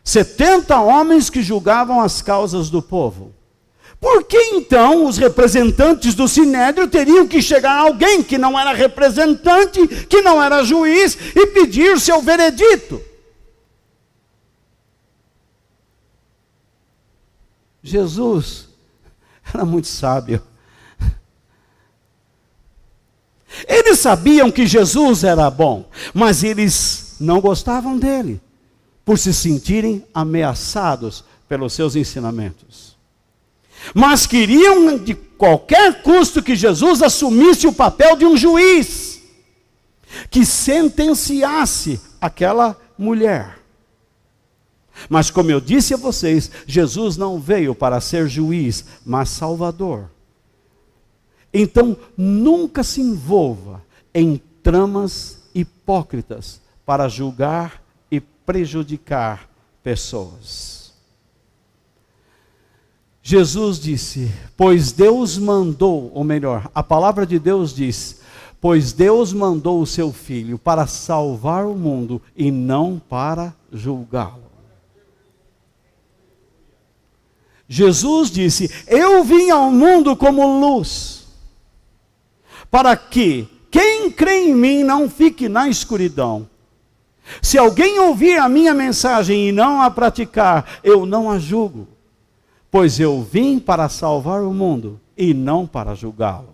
70 homens que julgavam as causas do povo. Por que então os representantes do Sinédrio teriam que chegar a alguém que não era representante, que não era juiz, e pedir seu veredito? Jesus era muito sábio. Eles sabiam que Jesus era bom, mas eles não gostavam dele, por se sentirem ameaçados pelos seus ensinamentos. Mas queriam de qualquer custo que Jesus assumisse o papel de um juiz, que sentenciasse aquela mulher. Mas como eu disse a vocês, Jesus não veio para ser juiz, mas salvador. Então, nunca se envolva em tramas hipócritas para julgar e prejudicar pessoas. Jesus disse, pois Deus mandou, ou melhor, a palavra de Deus diz, pois Deus mandou o seu Filho para salvar o mundo e não para julgá-lo. Jesus disse, eu vim ao mundo como luz, para que quem crê em mim não fique na escuridão. Se alguém ouvir a minha mensagem e não a praticar, eu não a julgo. Pois eu vim para salvar o mundo e não para julgá-lo.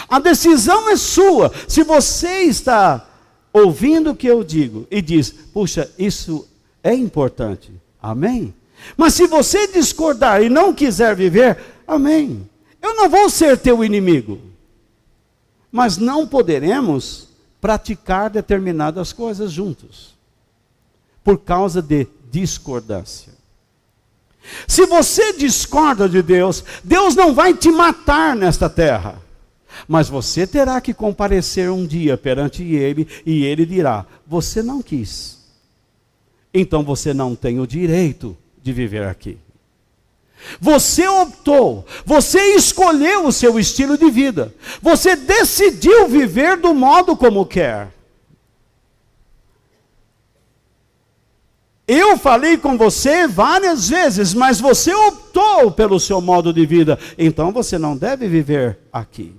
A decisão é sua. Se você está ouvindo o que eu digo e diz, puxa, isso é importante. Amém? Mas se você discordar e não quiser viver, amém. Eu não vou ser teu inimigo. Mas não poderemos praticar determinadas coisas juntos. Por causa de discordância. Se você discorda de Deus, Deus não vai te matar nesta terra. Mas você terá que comparecer um dia perante Ele, e Ele dirá, você não quis. Então você não tem o direito de viver aqui. Você optou, você escolheu o seu estilo de vida. Você decidiu viver do modo como quer. Eu falei com você várias vezes, mas você optou pelo seu modo de vida. Então você não deve viver aqui.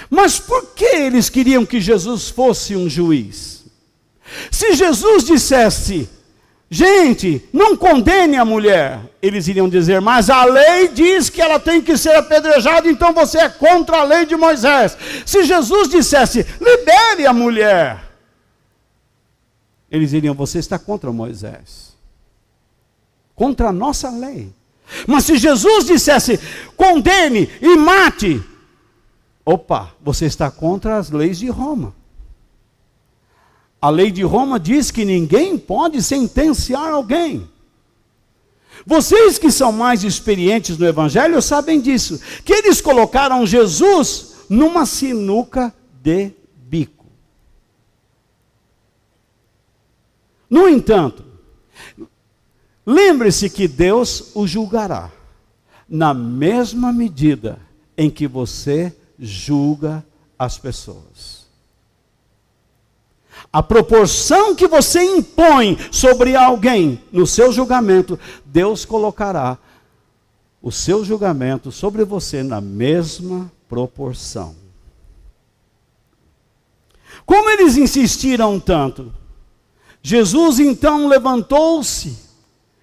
Mas por que eles queriam que Jesus fosse um juiz? Se Jesus dissesse, gente, não condene a mulher, eles iriam dizer, mas a lei diz que ela tem que ser apedrejada, então você é contra a lei de Moisés. Se Jesus dissesse, libere a mulher, eles diriam, você está contra Moisés, contra a nossa lei. Mas se Jesus dissesse, condene e mate, opa, você está contra as leis de Roma. A lei de Roma diz que ninguém pode sentenciar alguém. Vocês que são mais experientes no Evangelho sabem disso, que eles colocaram Jesus numa sinuca de bico. No entanto, lembre-se que Deus o julgará na mesma medida em que você julga as pessoas. A proporção que você impõe sobre alguém no seu julgamento, Deus colocará o seu julgamento sobre você na mesma proporção. Como eles insistiram tanto, Jesus então levantou-se,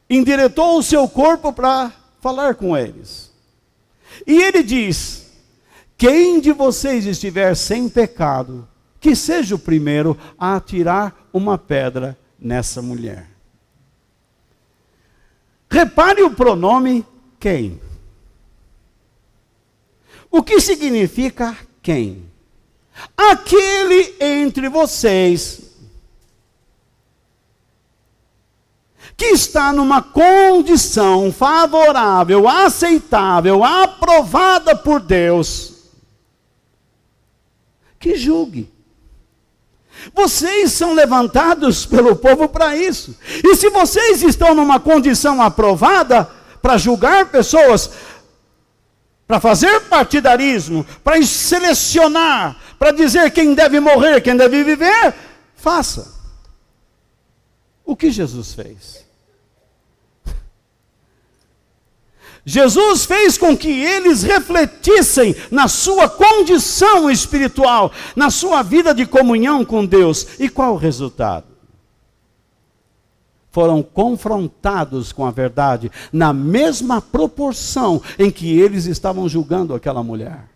endireitou o seu corpo para falar com eles. E ele diz, quem de vocês estiver sem pecado, que seja o primeiro a atirar uma pedra nessa mulher. Repare o pronome quem. O que significa quem? aquele entre vocês que está numa condição favorável, aceitável, aprovada por Deus, que julgue. Vocês são levantados pelo povo para isso. E se vocês estão numa condição aprovada para julgar pessoas, para fazer partidarismo, para selecionar, para dizer quem deve morrer, quem deve viver, faça. O que Jesus fez? Jesus fez com que eles refletissem na sua condição espiritual, na sua vida de comunhão com Deus. E qual o resultado? Foram confrontados com a verdade, na mesma proporção em que eles estavam julgando aquela mulher.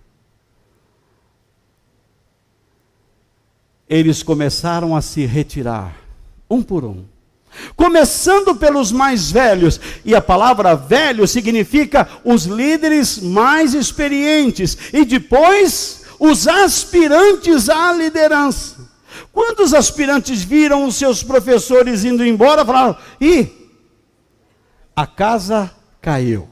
Eles começaram a se retirar, um por um. Começando pelos mais velhos, e a palavra velho significa os líderes mais experientes, e depois os aspirantes à liderança. Quando os aspirantes viram os seus professores indo embora, falaram: a casa caiu.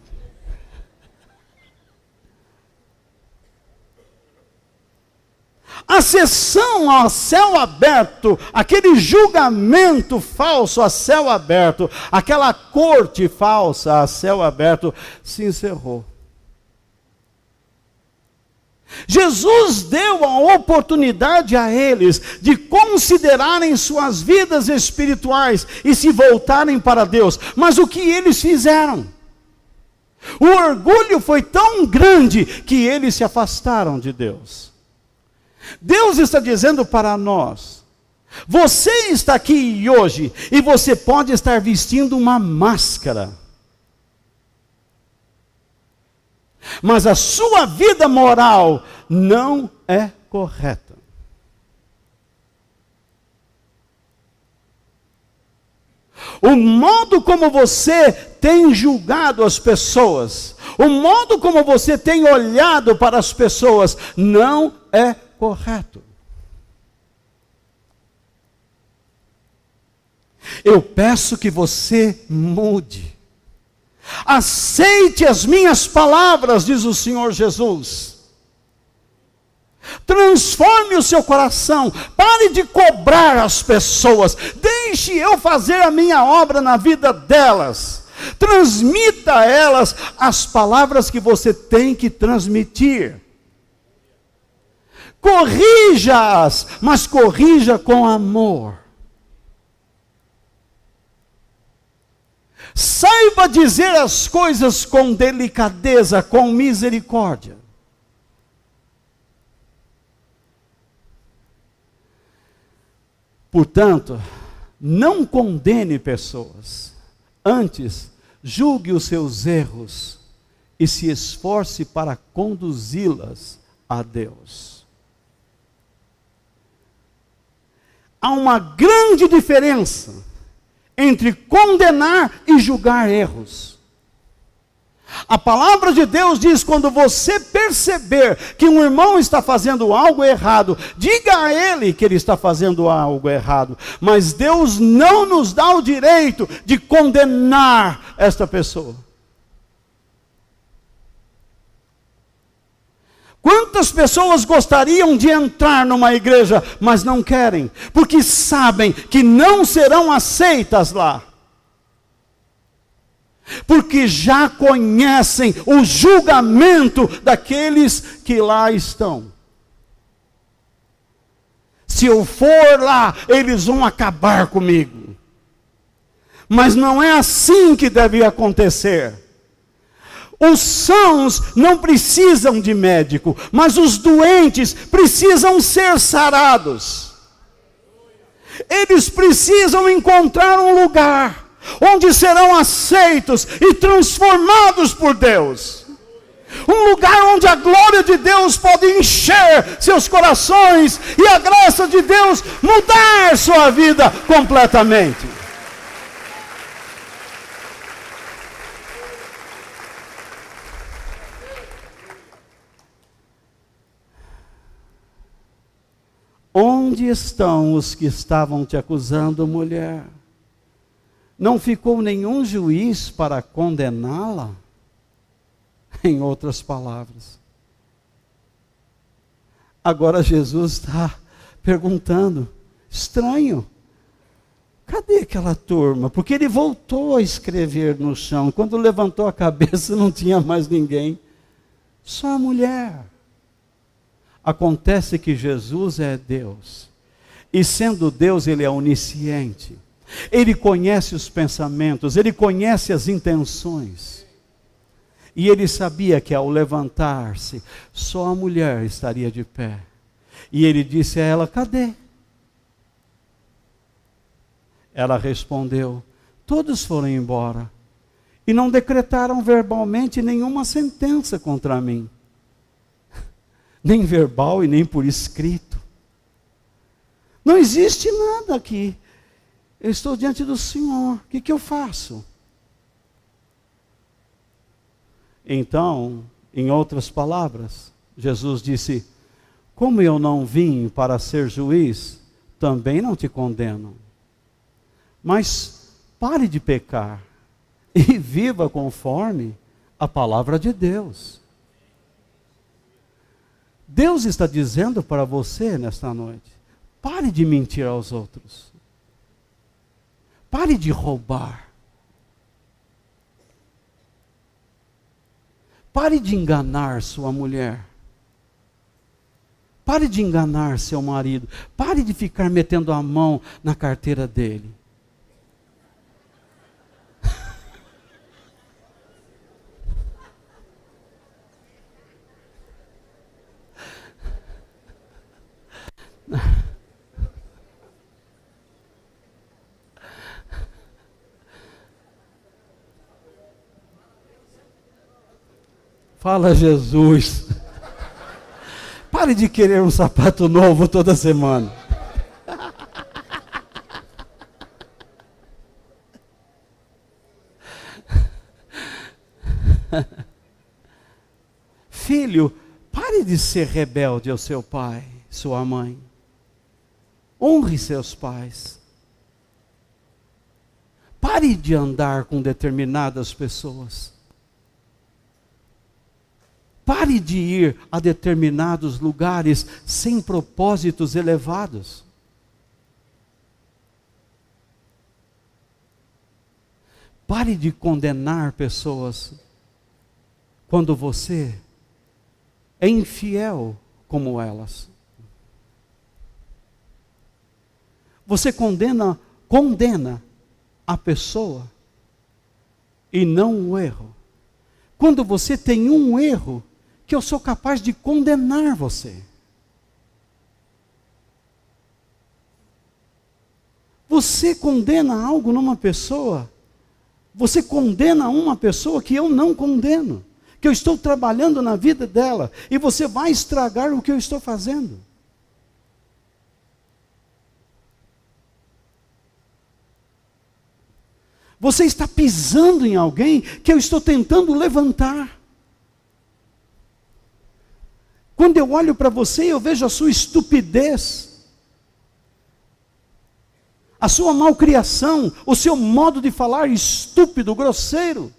A sessão a céu aberto, aquele julgamento falso a céu aberto, aquela corte falsa a céu aberto, se encerrou. Jesus deu a oportunidade a eles de considerarem suas vidas espirituais e se voltarem para Deus. Mas o que eles fizeram? O orgulho foi tão grande que eles se afastaram de Deus. Deus está dizendo para nós: você está aqui hoje e você pode estar vestindo uma máscara, mas a sua vida moral não é correta. O modo como você tem julgado as pessoas, o modo como você tem olhado para as pessoas, não é correto. Eu peço que você mude. Aceite as minhas palavras, diz o Senhor Jesus. Transforme o seu coração. Pare de cobrar as pessoas. Deixe eu fazer a minha obra na vida delas. Transmita a elas as palavras que você tem que transmitir. Corrija-as, mas corrija com amor. Saiba dizer as coisas com delicadeza, com misericórdia. Portanto, não condene pessoas. Antes, julgue os seus erros e se esforce para conduzi-las a Deus. Há uma grande diferença entre condenar e julgar erros. A palavra de Deus diz: quando você perceber que um irmão está fazendo algo errado, diga a ele que ele está fazendo algo errado. Mas Deus não nos dá o direito de condenar esta pessoa. Quantas pessoas gostariam de entrar numa igreja, mas não querem, porque sabem que não serão aceitas lá, porque já conhecem o julgamento daqueles que lá estão. Se eu for lá, eles vão acabar comigo. Mas não é assim que deve acontecer. Os sãos não precisam de médico, mas os doentes precisam ser sarados. Eles precisam encontrar um lugar onde serão aceitos e transformados por Deus. Um lugar onde a glória de Deus pode encher seus corações e a graça de Deus mudar sua vida completamente. Onde estão os que estavam te acusando, mulher? Não ficou nenhum juiz para condená-la? Em outras palavras. Agora Jesus está perguntando, estranho, cadê aquela turma? Porque ele voltou a escrever no chão. Quando levantou a cabeça não tinha mais ninguém. Só a mulher. Acontece que Jesus é Deus. E sendo Deus, ele é onisciente. Ele conhece os pensamentos, ele conhece as intenções. E ele sabia que ao levantar-se, só a mulher estaria de pé. E ele disse a ela, cadê? Ela respondeu, todos foram embora. E não decretaram verbalmente nenhuma sentença contra mim. Nem verbal e nem por escrito. Não existe nada aqui. Eu estou diante do Senhor. O que eu faço? Então, em outras palavras, Jesus disse, como eu não vim para ser juiz, também não te condeno. Mas pare de pecar e viva conforme a palavra de Deus. Deus está dizendo para você nesta noite, pare de mentir aos outros. Pare de roubar. Pare de enganar sua mulher. Pare de enganar seu marido. Pare de ficar metendo a mão na carteira dele. Fala, Jesus. Pare de querer um sapato novo toda semana. Filho, pare de ser rebelde ao seu pai, sua mãe. Honre seus pais. Pare de andar com determinadas pessoas. Pare de ir a determinados lugares sem propósitos elevados. Pare de condenar pessoas quando você é infiel como elas. Você condena a pessoa e não o erro. Quando você tem um erro, que eu sou capaz de condenar você. Você condena algo numa pessoa, você condena uma pessoa que eu não condeno, que eu estou trabalhando na vida dela, e você vai estragar o que eu estou fazendo. Você está pisando em alguém que eu estou tentando levantar. Quando eu olho para você, eu vejo a sua estupidez, a sua malcriação, o seu modo de falar estúpido, grosseiro.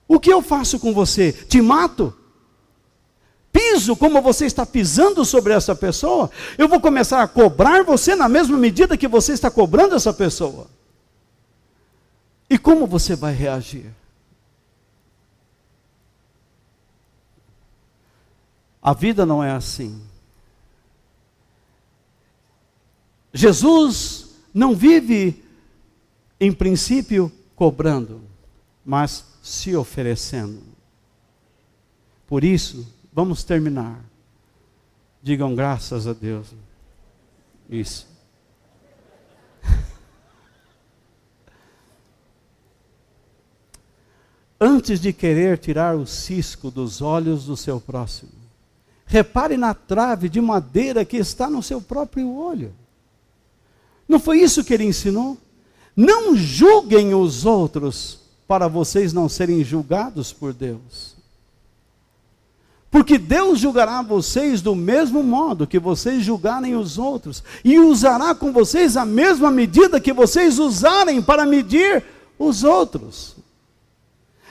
O que eu faço com você? Te mato? Piso como você está pisando sobre essa pessoa? Eu vou começar a cobrar você na mesma medida que você está cobrando essa pessoa. E como você vai reagir? A vida não é assim. Jesus não vive, em princípio, cobrando, mas se oferecendo. Por isso, vamos terminar. Digam graças a Deus. Isso. Antes de querer tirar o cisco dos olhos do seu próximo, repare na trave de madeira que está no seu próprio olho. Não foi isso que ele ensinou? Não julguem os outros para vocês não serem julgados por Deus. Porque Deus julgará vocês do mesmo modo que vocês julgarem os outros, e usará com vocês a mesma medida que vocês usarem para medir os outros.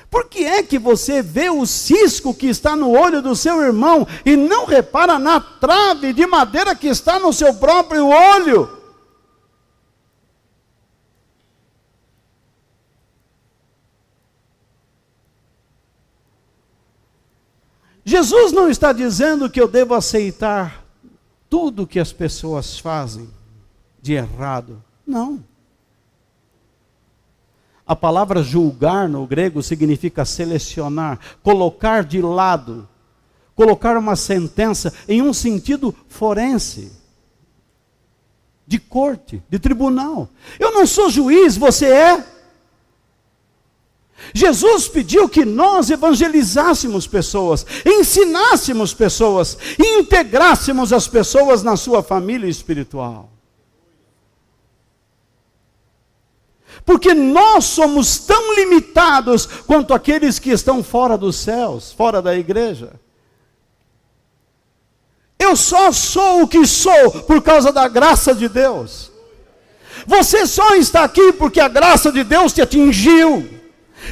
Por que é que você vê o cisco que está no olho do seu irmão e não repara na trave de madeira que está no seu próprio olho? Jesus não está dizendo que eu devo aceitar tudo que as pessoas fazem de errado. Não. A palavra julgar no grego significa selecionar, colocar de lado, colocar uma sentença em um sentido forense, de corte, de tribunal. Eu não sou juiz, você é. Jesus pediu que nós evangelizássemos pessoas, ensinássemos pessoas, integrássemos as pessoas na sua família espiritual. Porque nós somos tão limitados quanto aqueles que estão fora dos céus, fora da igreja. Eu só sou o que sou por causa da graça de Deus. Você só está aqui porque a graça de Deus te atingiu.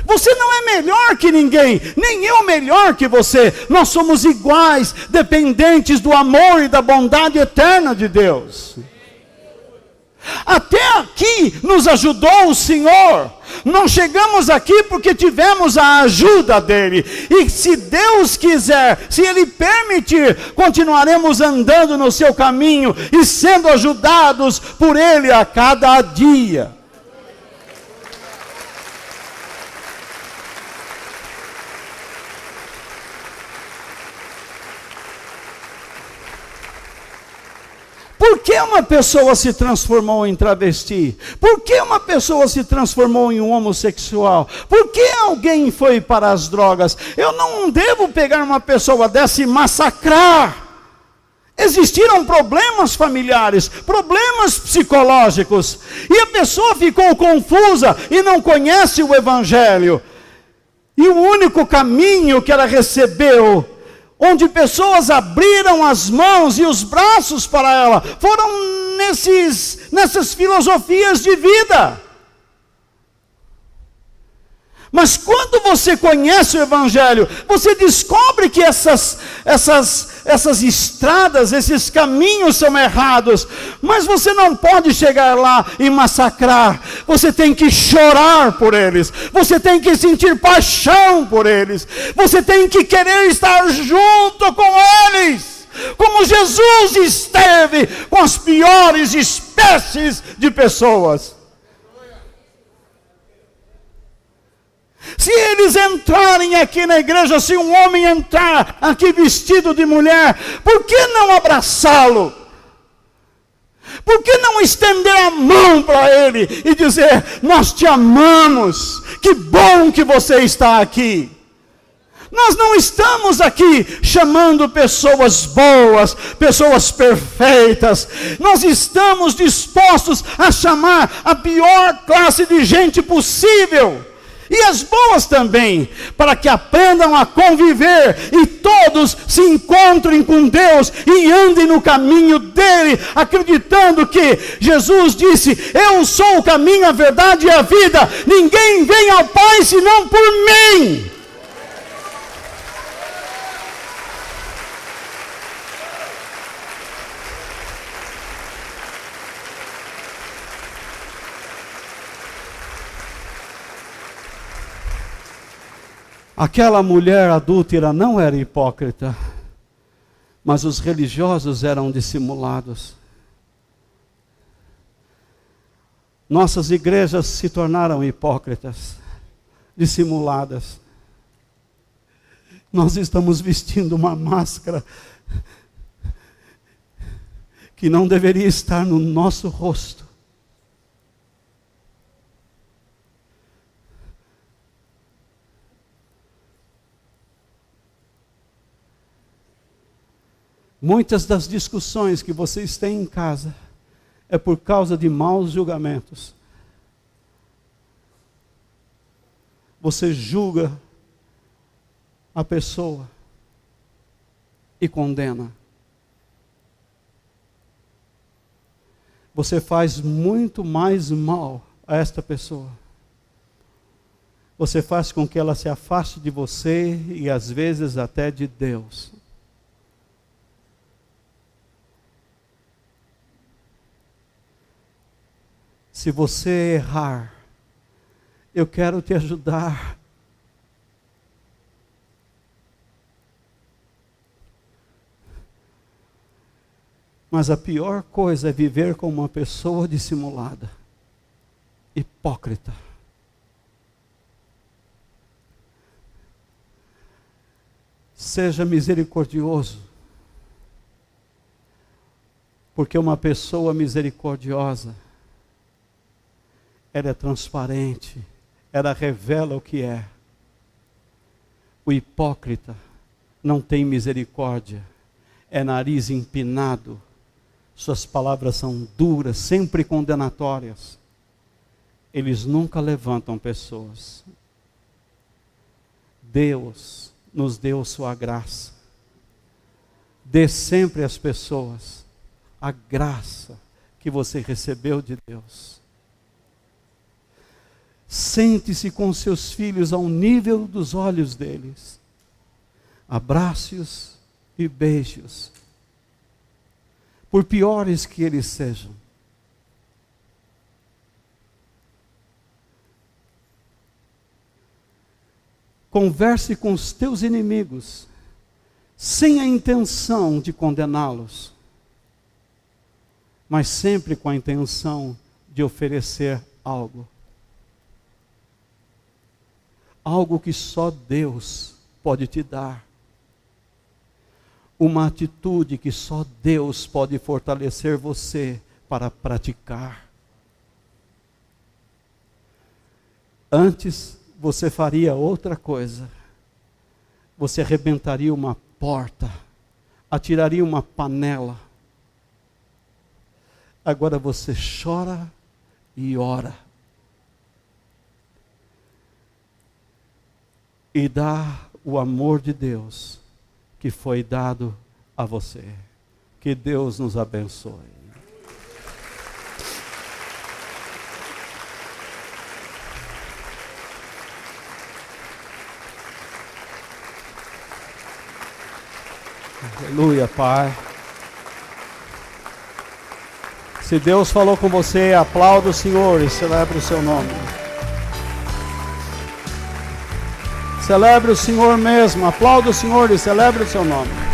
Você não é melhor que ninguém, nem eu melhor que você. Nós somos iguais, dependentes do amor e da bondade eterna de Deus. Até aqui nos ajudou o Senhor. Não chegamos aqui porque tivemos a ajuda dele. E se Deus quiser, se Ele permitir, continuaremos andando no seu caminho e sendo ajudados por Ele a cada dia. Por que uma pessoa se transformou em travesti? Por que uma pessoa se transformou em um homossexual? Por que alguém foi para as drogas? Eu não devo pegar uma pessoa dessa e massacrar. Existiram problemas familiares, problemas psicológicos, e a pessoa ficou confusa e não conhece o Evangelho. E o único caminho que ela recebeu, onde pessoas abriram as mãos e os braços para ela, foram nessas filosofias de vida. Mas quando você conhece o Evangelho, você descobre que essas estradas, esses caminhos são errados. Mas você não pode chegar lá e massacrar. Você tem que chorar por eles. Você tem que sentir paixão por eles. Você tem que querer estar junto com eles. Como Jesus esteve com as piores espécies de pessoas. Se eles entrarem aqui na igreja, se um homem entrar aqui vestido de mulher, por que não abraçá-lo? Por que não estender a mão para ele e dizer, nós te amamos, que bom que você está aqui. Nós não estamos aqui chamando pessoas boas, pessoas perfeitas. Nós estamos dispostos a chamar a pior classe de gente possível. E as boas também, para que aprendam a conviver e todos se encontrem com Deus e andem no caminho dele, acreditando que Jesus disse, eu sou o caminho, a verdade e a vida, ninguém vem ao Pai senão por mim. Aquela mulher adúltera não era hipócrita, mas os religiosos eram dissimulados. Nossas igrejas se tornaram hipócritas, dissimuladas. Nós estamos vestindo uma máscara que não deveria estar no nosso rosto. Muitas das discussões que vocês têm em casa é por causa de maus julgamentos. Você julga a pessoa e condena. Você faz muito mais mal a esta pessoa. Você faz com que ela se afaste de você e às vezes até de Deus. Se você errar, eu quero te ajudar. Mas a pior coisa é viver com uma pessoa dissimulada, hipócrita. Seja misericordioso, porque uma pessoa misericordiosa, ela é transparente, ela revela o que é. O hipócrita não tem misericórdia, é nariz empinado, suas palavras são duras, sempre condenatórias. Eles nunca levantam pessoas. Deus nos deu sua graça. Dê sempre às pessoas a graça que você recebeu de Deus. Sente-se com seus filhos ao nível dos olhos deles. Abrace-os e beije-os, por piores que eles sejam. Converse com os teus inimigos, sem a intenção de condená-los, mas sempre com a intenção de oferecer algo. Algo que só Deus pode te dar. Uma atitude que só Deus pode fortalecer você para praticar. Antes, você faria outra coisa. Você arrebentaria uma porta, atiraria uma panela. Agora você chora e ora. E dá o amor de Deus que foi dado a você. Que Deus nos abençoe. Aleluia, Pai. Se Deus falou com você, aplauda o Senhor e celebre o seu nome. Celebre o Senhor mesmo, aplauda o Senhor e celebre o seu nome.